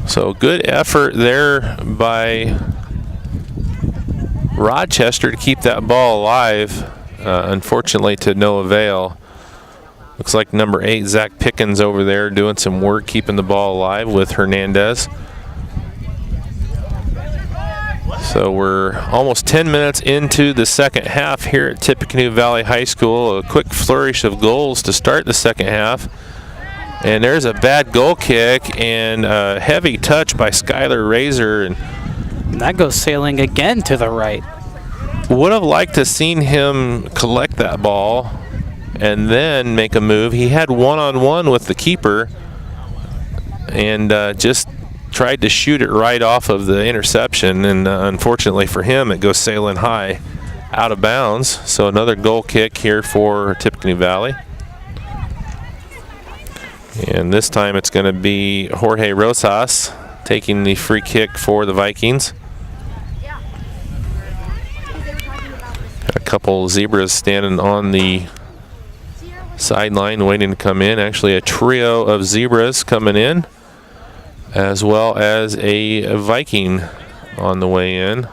So good effort there by Rochester to keep that ball alive. Unfortunately to no avail. Looks like number 8, Zach Pickens over there doing some work keeping the ball alive with Hernandez. So we're almost 10 minutes into the second half here at Tippecanoe Valley High School. A quick flourish of goals to start the second half. And there's a bad goal kick and a heavy touch by Skylar Razor. And that goes sailing again to the right. Would have liked to seen him collect that ball and then make a move. He had one-on-one with the keeper and just tried to shoot it right off of the interception, and unfortunately for him it goes sailing high out of bounds. So another goal kick here for Tippecanoe Valley, and this time it's going to be Jorge Rosas taking the free kick for the Vikings. Got a couple Zebras standing on the sideline waiting to come in. Actually a trio of Zebras coming in, as well as a Viking on the way in.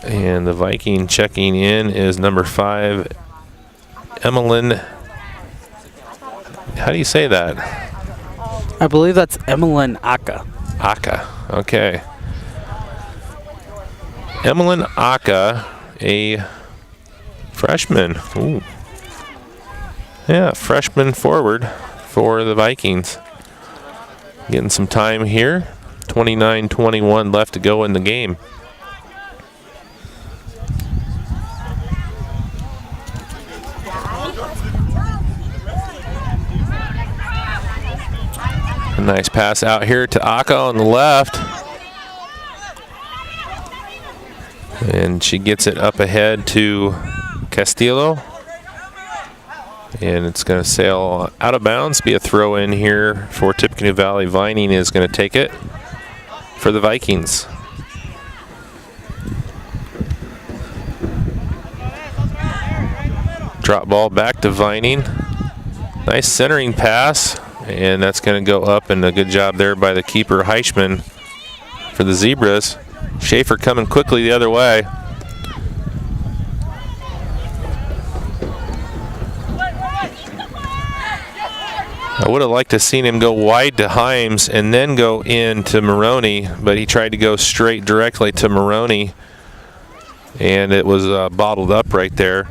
And the Viking checking in is number 5, Emmeline. How do you say that? I believe that's Emmeline Aka. Aka, okay. Emmeline Aka, a freshman. Ooh. Yeah, freshman forward for the Vikings. Getting some time here. 29-21 left to go in the game. A nice pass out here to Aka on the left. And she gets it up ahead to Castillo, and it's going to sail out of bounds, be a throw in here for Tippecanoe Valley. Vining is going to take it for the Vikings. Drop ball back to Vining. Nice centering pass, and that's going to go up, and a good job there by the keeper Heichman for the Zebras. Schaefer coming quickly the other way. I would have liked to seen him go wide to Himes and then go in to Maroney, but he tried to go straight directly to Maroney, and it was bottled up right there.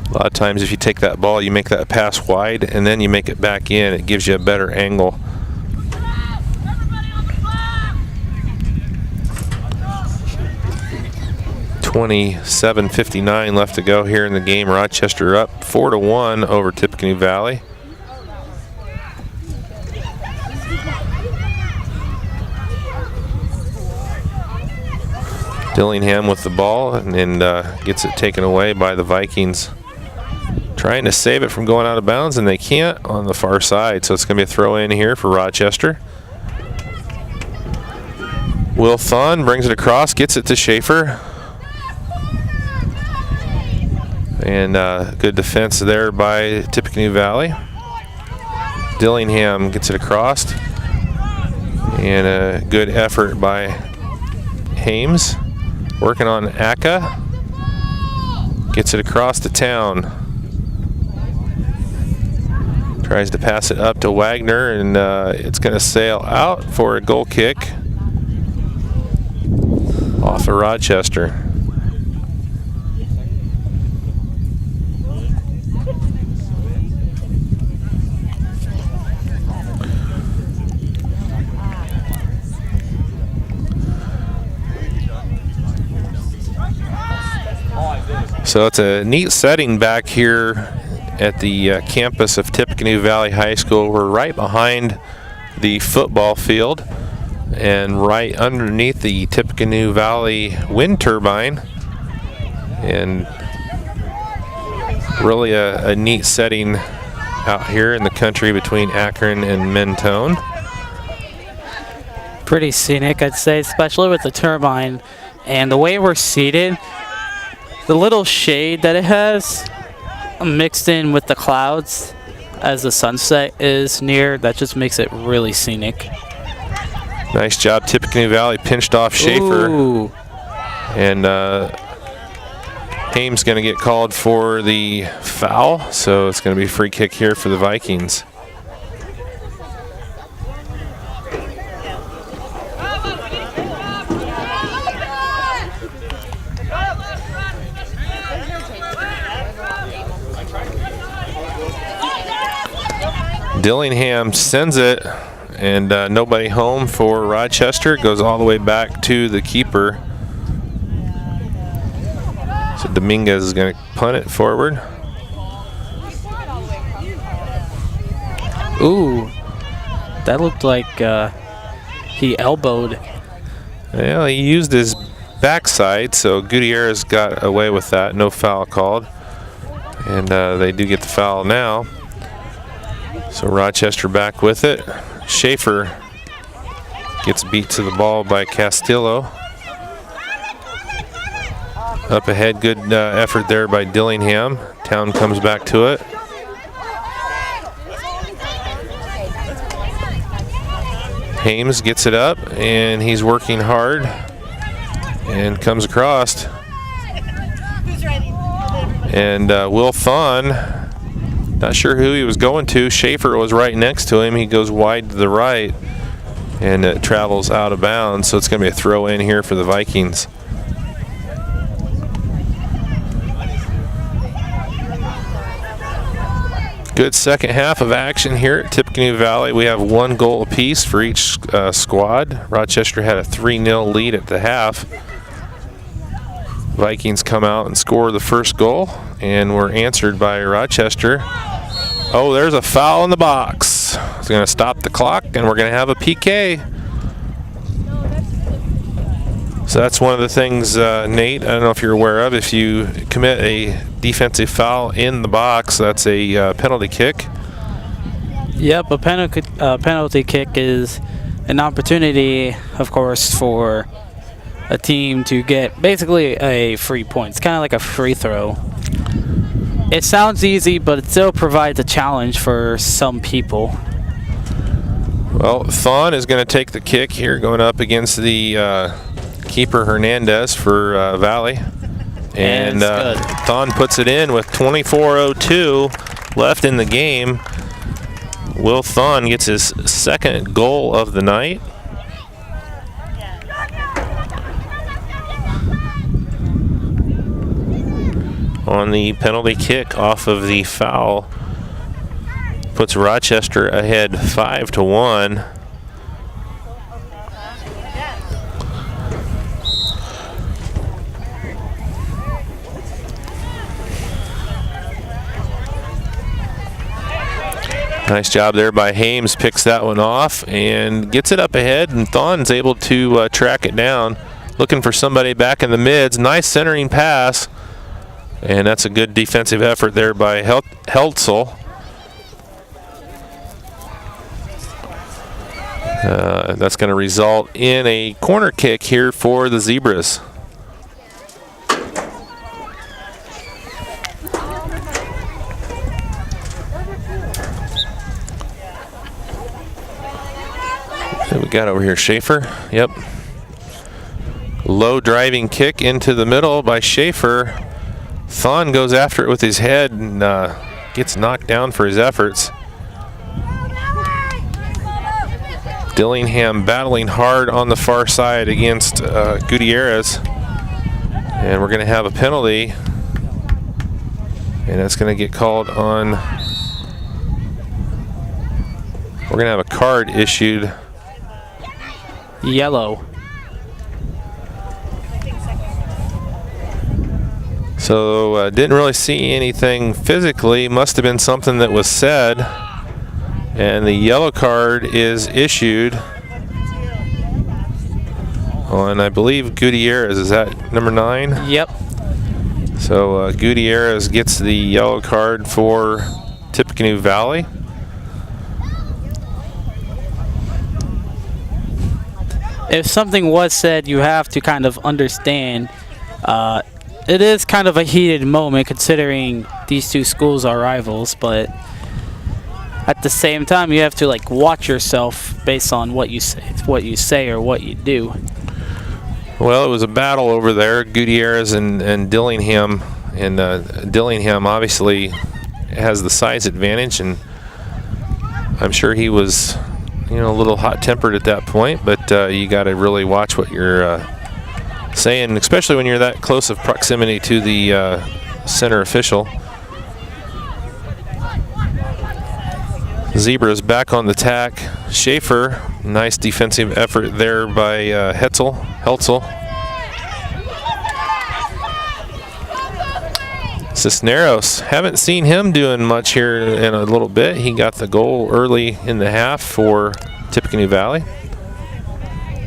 A lot of times if you take that ball, you make that pass wide and then you make it back in, it gives you a better angle. .57:59 left to go here in the game. Rochester up 4-1 over Tippecanoe Valley. Dillingham with the ball and gets it taken away by the Vikings. Trying to save it from going out of bounds, and they can't on the far side, so it's going to be a throw in here for Rochester. Will Thon brings it across, gets it to Schaefer. And good defense there by Tippecanoe Valley. Dillingham gets it across. And a good effort by Hames. Working on Aka. Gets it across the town. Tries to pass it up to Wagner, and it's going to sail out for a goal kick off of Rochester. So it's a neat setting back here at the campus of Tippecanoe Valley High School. We're right behind the football field. and right underneath the Tippecanoe Valley wind turbine. And really a neat setting out here in the country between Akron and Mentone. Pretty scenic, I'd say, especially with the turbine and the way we're seated. The little shade that it has mixed in with the clouds as the sunset is near, that just makes it really scenic. Nice job. Tippecanoe Valley pinched off Schaefer. Ooh. And Hames going to get called for the foul, so it's going to be a free kick here for the Vikings. Dillingham sends it, and nobody home for Rochester. It goes all the way back to the keeper. So Dominguez is going to punt it forward. Ooh, that looked like he elbowed. Well, he used his backside, so Gutierrez got away with that. No foul called. And they do get the foul now. So Rochester back with it. Schaefer gets beat to the ball by Castillo. Up ahead, good effort there by Dillingham. Town comes back to it. Hames gets it up, and he's working hard and comes across. And Will Thon, not sure who he was going to. Schaefer was right next to him. He goes wide to the right, and it travels out of bounds. So it's going to be a throw in here for the Vikings. Good second half of action here at Tippecanoe Valley. We have 1 goal apiece for each squad. Rochester had a 3-0 lead at the half. Vikings come out and score the first goal, and were answered by Rochester. Oh, there's a foul in the box. It's going to stop the clock, and we're going to have a PK. So that's one of the things, Nate, I don't know if you're aware of. If you commit a defensive foul in the box, that's a penalty kick. Yep, a penalty kick is an opportunity, of course, for a team to get basically a free point. It's kind of like a free throw. It sounds easy, but it still provides a challenge for some people. Well, Thon is going to take the kick here, going up against the keeper Hernandez for Valley. And Thon puts it in with 24:02 left in the game. Will Thon gets his second goal of the night. On the penalty kick off of the foul, puts Rochester ahead 5-1. Nice job there by Hames, picks that one off and gets it up ahead, and Thon's able to track it down. Looking for somebody back in the mids. Nice centering pass, and that's a good defensive effort there by Heltzel. That's going to result in a corner kick here for the Zebras. We got over here Schaefer. Yep. Low driving kick into the middle by Schaefer. Thon goes after it with his head and gets knocked down for his efforts. Dillingham battling hard on the far side against Gutierrez. And we're going to have a penalty. And that's going to get called on. We're going to have a card issued. Yellow. So didn't really see anything physically. Must have been something that was said. And the yellow card is issued. on, I believe, Gutierrez. Is that number 9? Yep. So Gutierrez gets the yellow card for Tippecanoe Valley. If something was said, you have to kind of understand. It is kind of a heated moment considering these two schools are rivals, but at the same time, you have to like watch yourself based on what you say or what you do. Well, it was a battle over there, Gutierrez and Dillingham, and Dillingham obviously has the size advantage, and I'm sure he was, a little hot-tempered at that point. But you got to really watch what you're saying, especially when you're that close of proximity to the center official. Zebras back on the tack. Schaefer, nice defensive effort there by Heltzel. Cisneros, haven't seen him doing much here in a little bit. He got the goal early in the half for Tippecanoe Valley.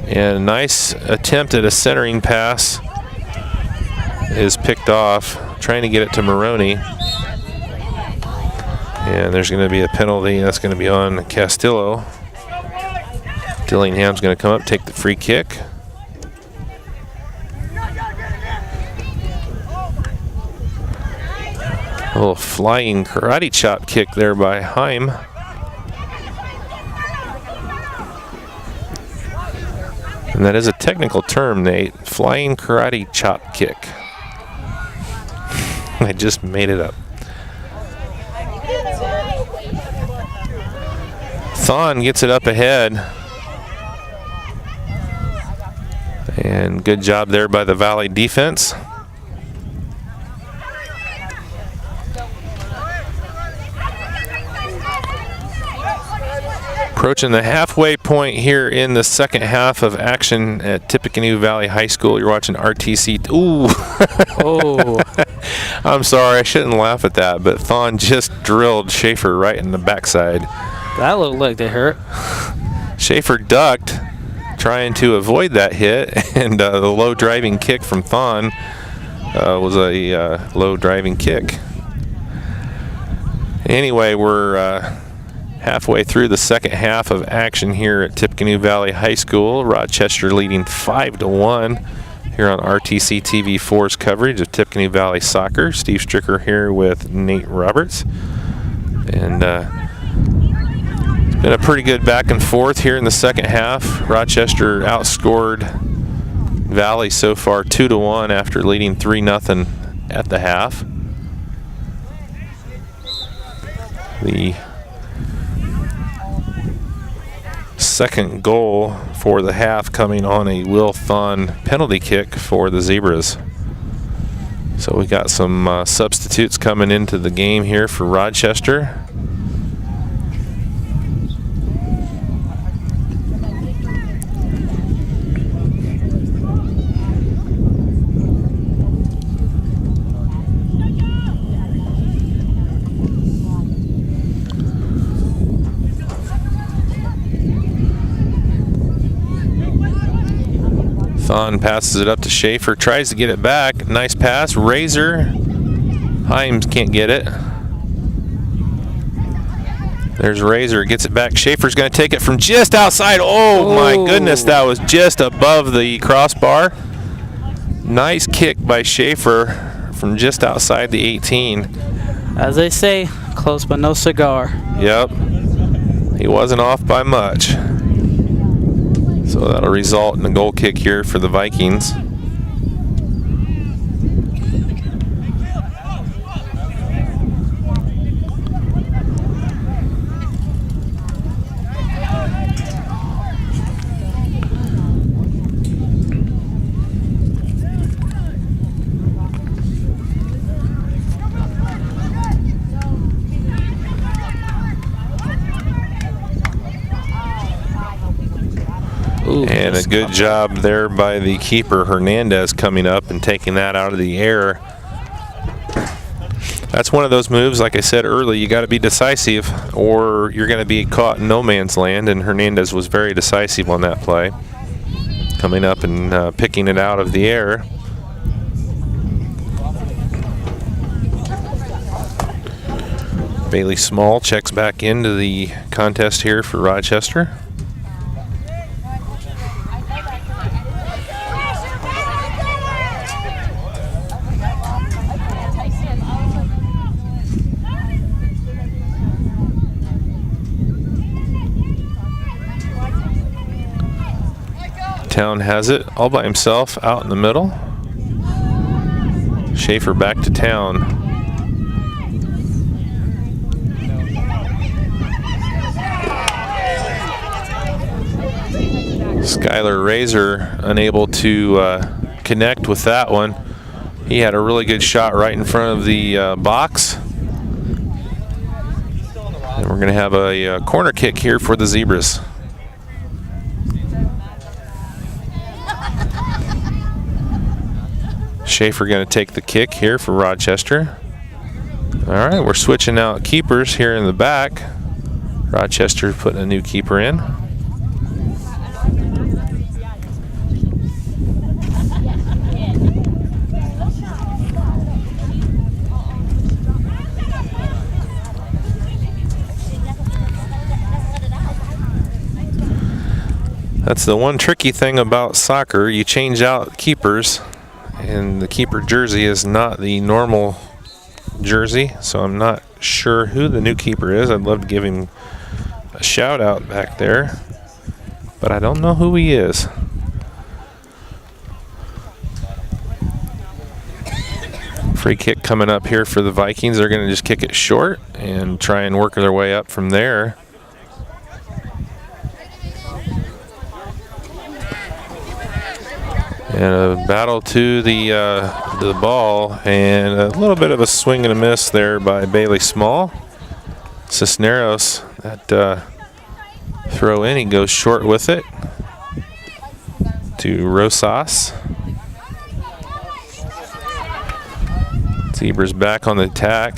And a nice attempt at a centering pass is picked off, trying to get it to Maroney. And there's going to be a penalty. That's going to be on Castillo. Dillingham's going to come up, take the free kick. A little flying karate chop kick there by Heim. And that is a technical term, Nate. Flying karate chop kick. I just made it up. Thon gets it up ahead. And good job there by the Valley defense. Approaching the halfway point here in the second half of action at Tippecanoe Valley High School. You're watching RTC. Ooh. Oh. I'm sorry, I shouldn't laugh at that, but Thon just drilled Schaefer right in the backside. That looked like it hurt. Schaefer ducked, trying to avoid that hit, and the low driving kick from Thon was a low driving kick. Anyway, we're halfway through the second half of action here at Tippecanoe Valley High School. Rochester leading 5-1 here on RTC TV4's coverage of Tippecanoe Valley soccer. Steve Stricker here with Nate Roberts. And it's been a pretty good back and forth here in the second half. Rochester outscored Valley so far 2-1 after leading 3-0 at the half. The second goal for the half coming on a Will Thon penalty kick for the Zebras. So we got some substitutes coming into the game here for Rochester. Thon passes it up to Schaefer, tries to get it back. Nice pass. Razor. Himes can't get it. There's Razor, gets it back. Schaefer's going to take it from just outside. Oh my goodness, that was just above the crossbar. Nice kick by Schaefer from just outside the 18. As they say, close but no cigar. Yep. He wasn't off by much. So that'll result in a goal kick here for the Vikings. And a good job there by the keeper, Hernandez, coming up and taking that out of the air. That's one of those moves, like I said early, you got to be decisive or you're going to be caught in no man's land, and Hernandez was very decisive on that play. coming up and picking it out of the air. Bailey Small checks back into the contest here for Rochester. Town has it all by himself out in the middle. Schaefer back to Town. Skylar Razor unable to connect with that one. He had a really good shot right in front of the box. And we're going to have a corner kick here for the Zebras. Schaefer going to take the kick here for Rochester. All right, we're switching out keepers here in the back. Rochester putting a new keeper in. That's the one tricky thing about soccer. You change out keepers, and the keeper jersey is not the normal jersey, so I'm not sure who the new keeper is. I'd love to give him a shout out back there, but I don't know who he is. Free kick coming up here for the Vikings. They're going to just kick it short and try and work their way up from there. And a battle to the ball, and a little bit of a swing and a miss there by Bailey Small. Cisneros, that throw in, he goes short with it to Rosas. Zebras back on the attack.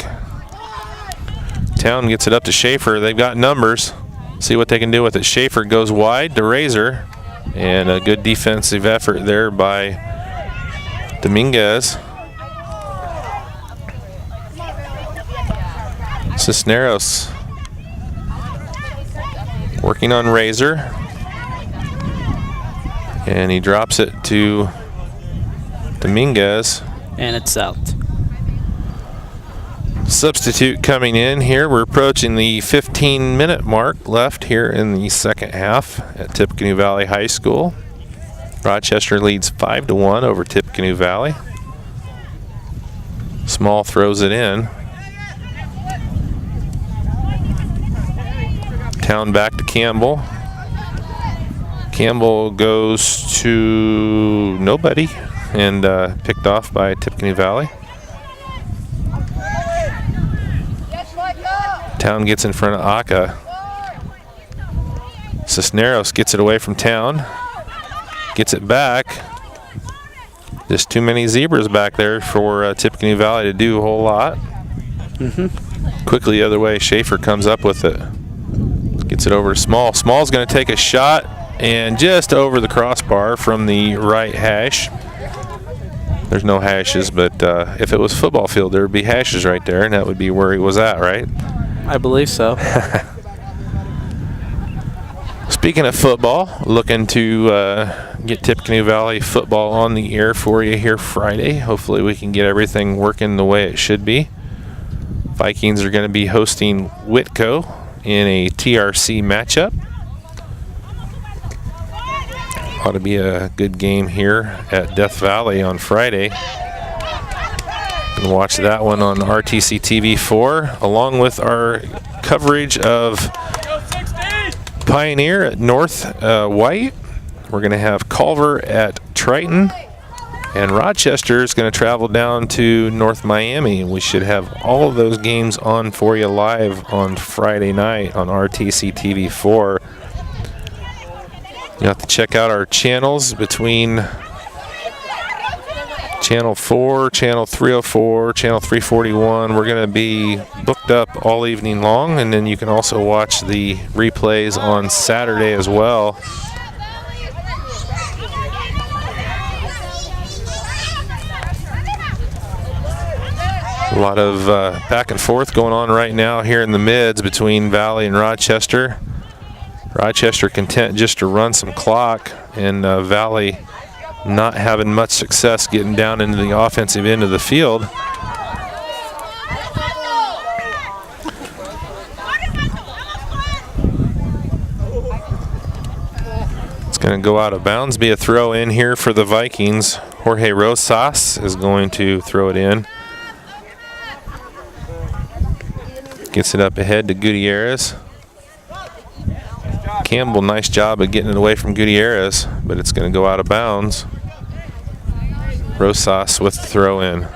Town gets it up to Schaefer. They've got numbers. See what they can do with it. Schaefer goes wide to Razor. And a good defensive effort there by Dominguez. Cisneros working on Razor. And he drops it to Dominguez. And it's out. Substitute coming in here. We're approaching the 15-minute mark left here in the second half at Tippecanoe Valley High School. Rochester leads 5-1 over Tippecanoe Valley. Small throws it in. Town back to Campbell. Campbell goes to nobody and picked off by Tippecanoe Valley. Town gets in front of Aka. Cisneros gets it away from Town. Gets it back. Just too many Zebras back there for Tippecanoe Valley to do a whole lot. Quickly the other way, Schaefer comes up with it. Gets it over to Small. Small's going to take a shot and just over the crossbar from the right hash. There's no hashes, but if it was football field, there would be hashes right there, and that would be where he was at, right? I believe so. Speaking of football, looking to get Tippecanoe Valley football on the air for you here Friday. Hopefully we can get everything working the way it should be. Vikings are going to be hosting Whitco in a TRC matchup. Ought to be a good game here at Death Valley on Friday. You can watch that one on RTC TV 4, along with our coverage of Pioneer at North White. We're going to have Culver at Triton, and Rochester is going to travel down to North Miami. We should have all of those games on for you live on Friday night on RTC TV 4. You have to check out our channels between Channel 4, Channel 304, Channel 341. We're going to be booked up all evening long, and then you can also watch the replays on Saturday as well. A lot of back and forth going on right now here in the mids between Valley and Rochester. Rochester content just to run some clock, and Valley not having much success getting down into the offensive end of the field. It's going to go out of bounds, be a throw in here for the Vikings. Jorge Rosas is going to throw it in. Gets it up ahead to Gutierrez. Campbell, nice job of getting it away from Gutierrez, but it's going to go out of bounds. Rosas with the throw in.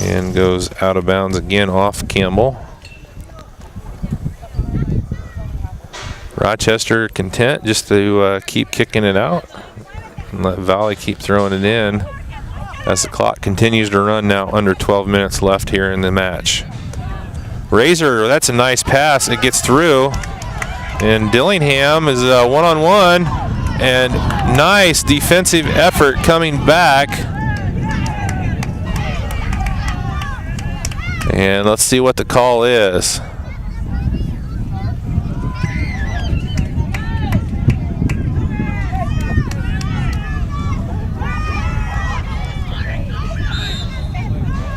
And goes out of bounds again off Campbell. Rochester content just to keep kicking it out and let Valley keep throwing it in as the clock continues to run, now under 12 minutes left here in the match. Razor, that's a nice pass. It gets through. And Dillingham is one-on-one. And nice defensive effort coming back. And let's see what the call is.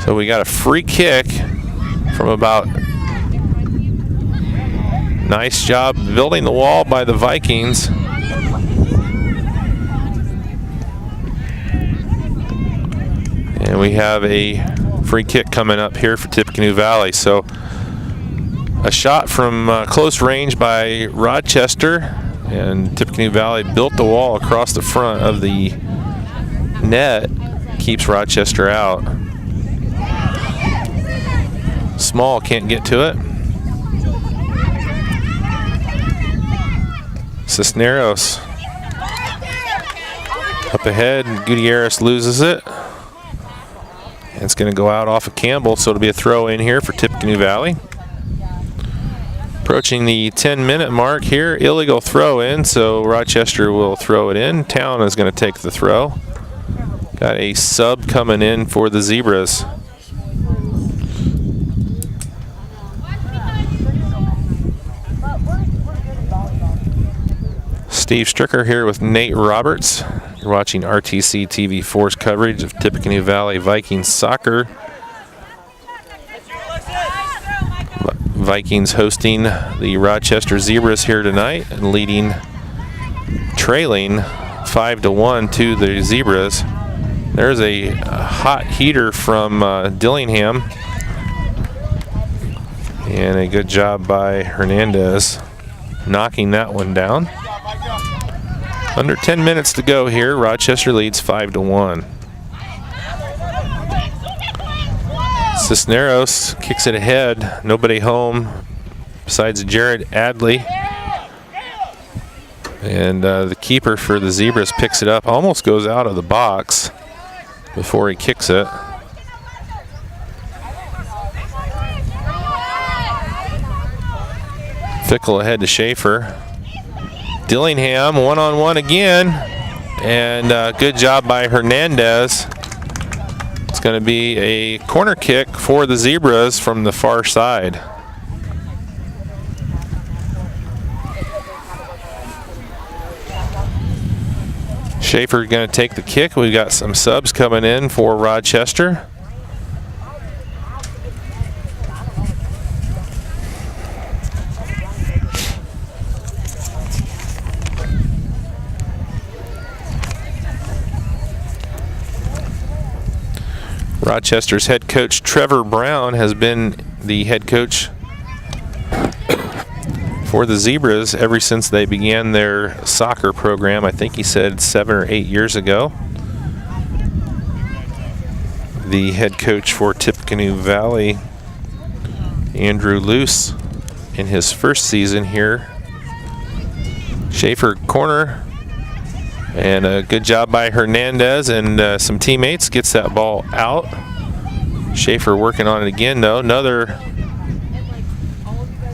So we got a free kick from about, nice job building the wall by the Vikings. And we have a free kick coming up here for Tippecanoe Valley. So a shot from close range by Rochester, and Tippecanoe Valley built the wall across the front of the net, keeps Rochester out. Small can't get to it. Cisneros up ahead, and Gutierrez loses it. And it's going to go out off of Campbell, so it'll be a throw in here for Tippecanoe Valley. Approaching the 10-minute mark here, illegal throw in, so Rochester will throw it in. Town is going to take the throw. Got a sub coming in for the Zebras. Steve Stricker here with Nate Roberts. You're watching RTC TV4's coverage of Tippecanoe Valley Vikings soccer. Vikings hosting the Rochester Zebras here tonight and trailing 5-1 to the Zebras. There's a hot heater from Dillingham. And a good job by Hernandez knocking that one down. Under 10 minutes to go here. Rochester leads 5-1. Cisneros kicks it ahead. Nobody home besides Jared Adley. And the keeper for the Zebras picks it up. Almost goes out of the box before he kicks it. Fickle ahead to Schaefer. Dillingham one-on-one again, and good job by Hernandez. It's going to be a corner kick for the Zebras from the far side. Schaefer going to take the kick. We've got some subs coming in for Rochester. Rochester's head coach Trevor Brown has been the head coach for the Zebras ever since they began their soccer program. I think he said 7 or 8 years ago. The head coach for Tippecanoe Valley, Andrew Luce, in his first season here. Schaefer corner. And a good job by Hernandez and some teammates. Gets that ball out. Schaefer working on it again, though. Another,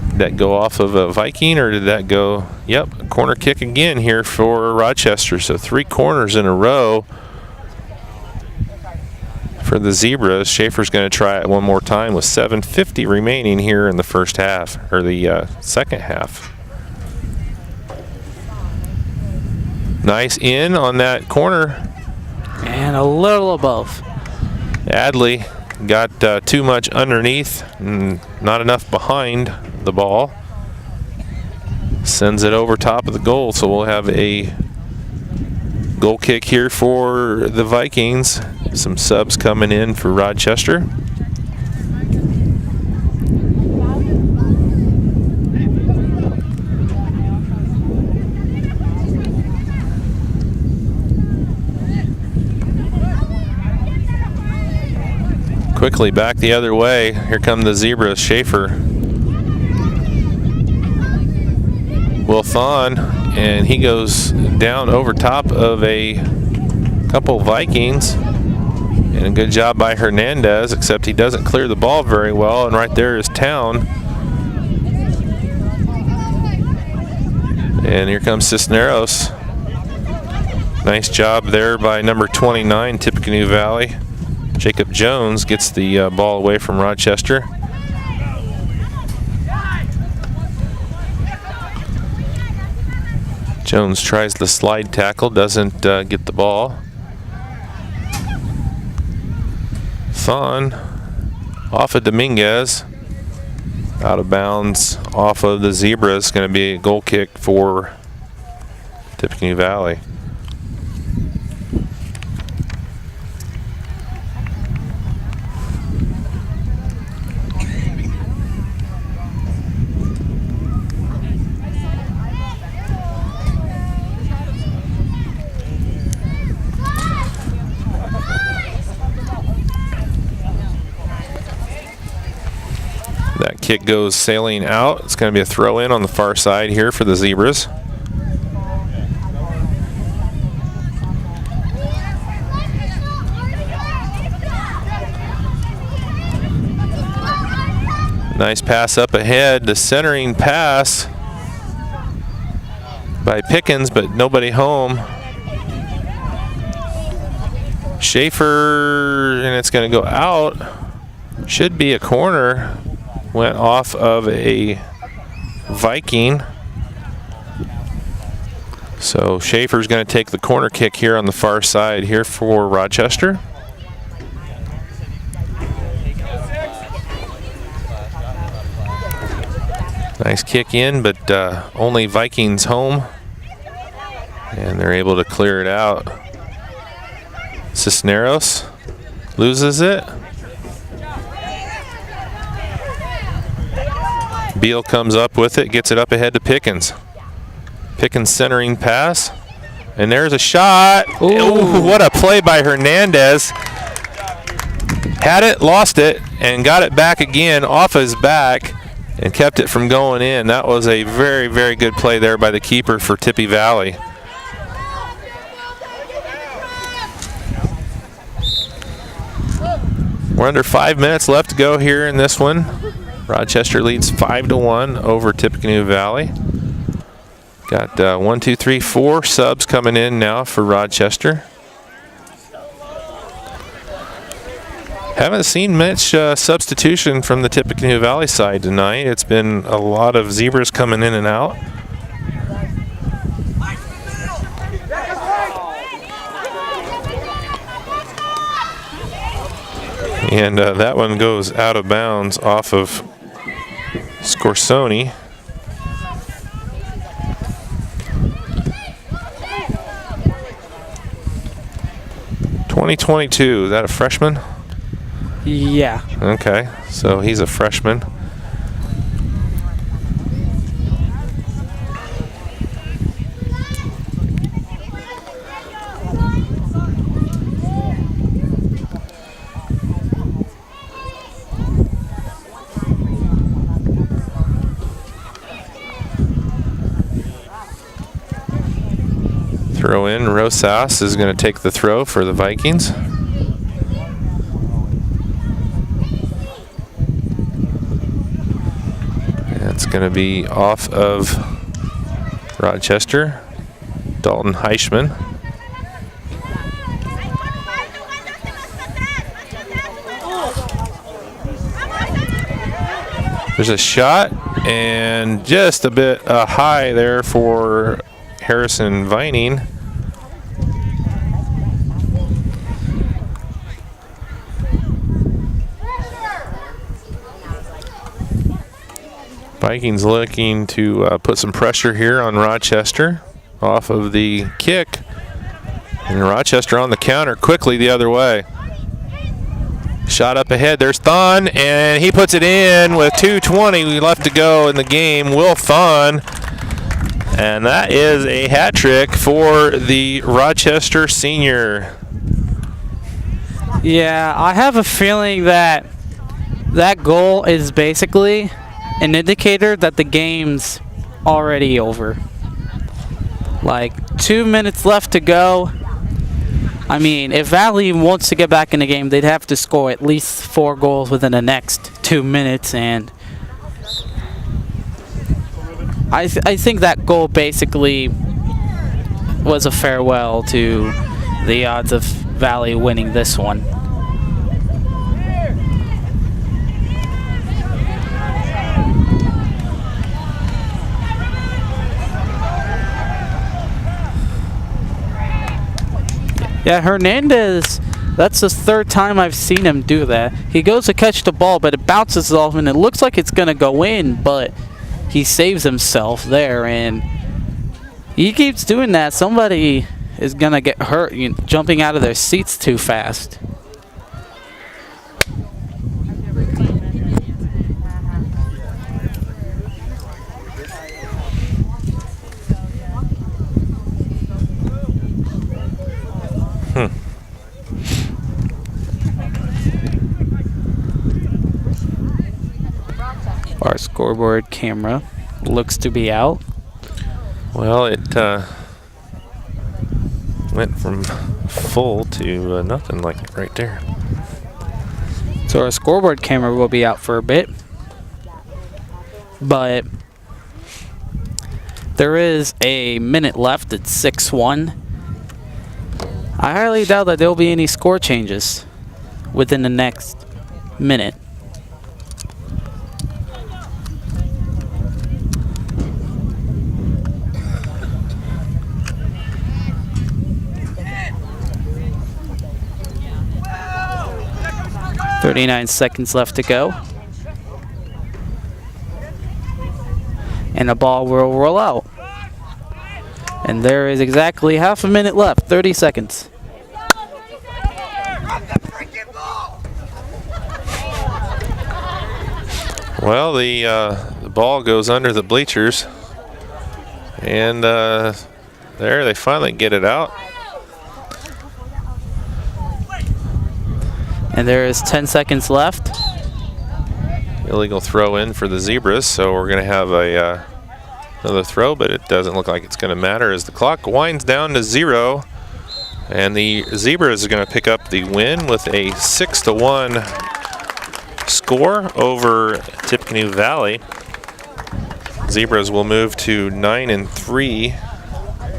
did that go off of a Viking, or did that go? Yep, corner kick again here for Rochester. So 3 corners in a row for the Zebras. Schaefer's going to try it one more time with 7:50 remaining here in the first half, or the second half. Nice in on that corner. And a little above. Adley got too much underneath and not enough behind the ball. Sends it over top of the goal, so we'll have a goal kick here for the Vikings. Some subs coming in for Rochester. Quickly back the other way. Here come the Zebras. Schaefer. Will Thon, and he goes down over top of a couple Vikings. And a good job by Hernandez, except he doesn't clear the ball very well. And right there is Town. And here comes Cisneros. Nice job there by number 29, Tippecanoe Valley. Jacob Jones gets the ball away from Rochester. Jones tries the slide tackle, doesn't get the ball. Thon off of Dominguez, out of bounds off of the Zebras. Going to be a goal kick for Tippecanoe Valley. That kick goes sailing out. It's going to be a throw in on the far side here for the Zebras. Nice pass up ahead. The centering pass by Pickens, but nobody home. Schaefer, and it's going to go out. Should be a corner. Went off of a Viking. So Schaefer's going to take the corner kick here on the far side here for Rochester. Nice kick in, but only Vikings home. And they're able to clear it out. Cisneros loses it. Beal comes up with it, gets it up ahead to Pickens. Pickens centering pass. And there's a shot. Ooh, what a play by Hernandez. Had it, lost it, and got it back again off his back and kept it from going in. That was a very, very good play there by the keeper for Tippy Valley. We're under 5 minutes left to go here in this one. Rochester leads 5-1 over Tippecanoe Valley. Got 1, 2, 3, 4 subs coming in now for Rochester. Haven't seen much substitution from the Tippecanoe Valley side tonight. It's been a lot of Zebras coming in and out. And that one goes out of bounds off of Scorsoni. .22, is that a freshman? Yeah. Okay, so he's a freshman. Throw in, Rosas is going to take the throw for the Vikings. That's going to be off of Rochester, Dalton Heichman. There's a shot and just a bit high there for Harrison Vining. Vikings looking to put some pressure here on Rochester off of the kick. And Rochester on the counter quickly the other way. Shot up ahead, there's Thun, and he puts it in with 2:20 left to go in the game. Will Thun, and that is a hat trick for the Rochester senior. Yeah, I have a feeling that that goal is basically an indicator that the game's already over. Like 2 minutes left to go. I mean, if Valley wants to get back in the game, they'd have to score at least 4 goals within the next 2 minutes, and I think that goal basically was a farewell to the odds of Valley winning this one. Yeah, Hernandez, that's the 3rd time I've seen him do that. He goes to catch the ball, but it bounces off, and it looks like it's going to go in, but he saves himself there, and he keeps doing that. Somebody is going to get hurt, jumping out of their seats too fast. Our scoreboard camera looks to be out. Well, it went from full to nothing, like right there. So our scoreboard camera will be out for a bit. But there is a minute left at 6-1. I highly doubt that there will be any score changes within the next minute. .39 seconds left to go. And the ball will roll out. And there is exactly half a minute left, 30 seconds. Well, the ball goes under the bleachers. And there they finally get it out. And there is 10 seconds left. Illegal throw in for the Zebras, so we're going to have another throw, but it doesn't look like it's going to matter as the clock winds down to 0. And the Zebras are going to pick up the win with a 6-1 score over Tippecanoe Valley. Zebras will move to 9-3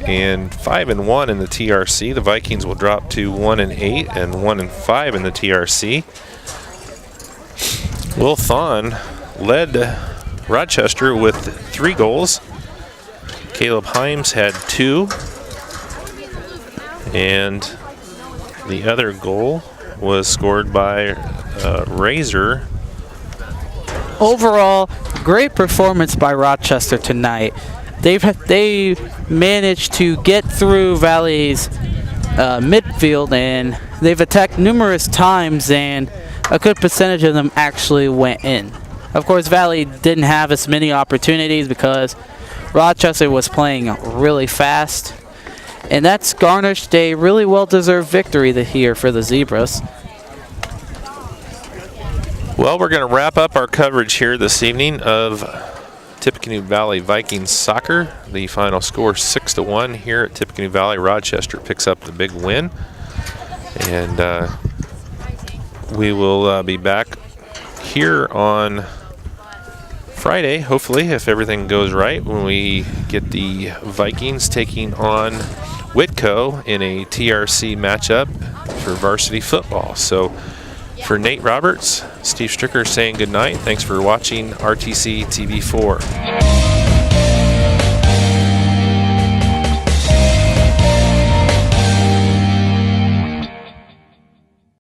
and 5-1 in the TRC. The Vikings will drop to 1-8 and 1-5 in the TRC. Will Thon led Rochester with 3 goals. Caleb Himes had 2. And the other goal was scored by Razor. Overall, great performance by Rochester tonight. They managed to get through Valley's midfield, and they've attacked numerous times, and a good percentage of them actually went in. Of course, Valley didn't have as many opportunities because Rochester was playing really fast, and that's garnished a really well-deserved victory here for the Zebras. Well, we're going to wrap up our coverage here this evening of Tippecanoe Valley Vikings soccer. The final score 6-1 here at Tippecanoe Valley. Rochester picks up the big win, and we will be back here on Friday, hopefully, if everything goes right, when we get the Vikings taking on Whitco in a TRC matchup for varsity football. So for Nate Roberts, Steve Stricker saying good night. Thanks for watching RTC TV4.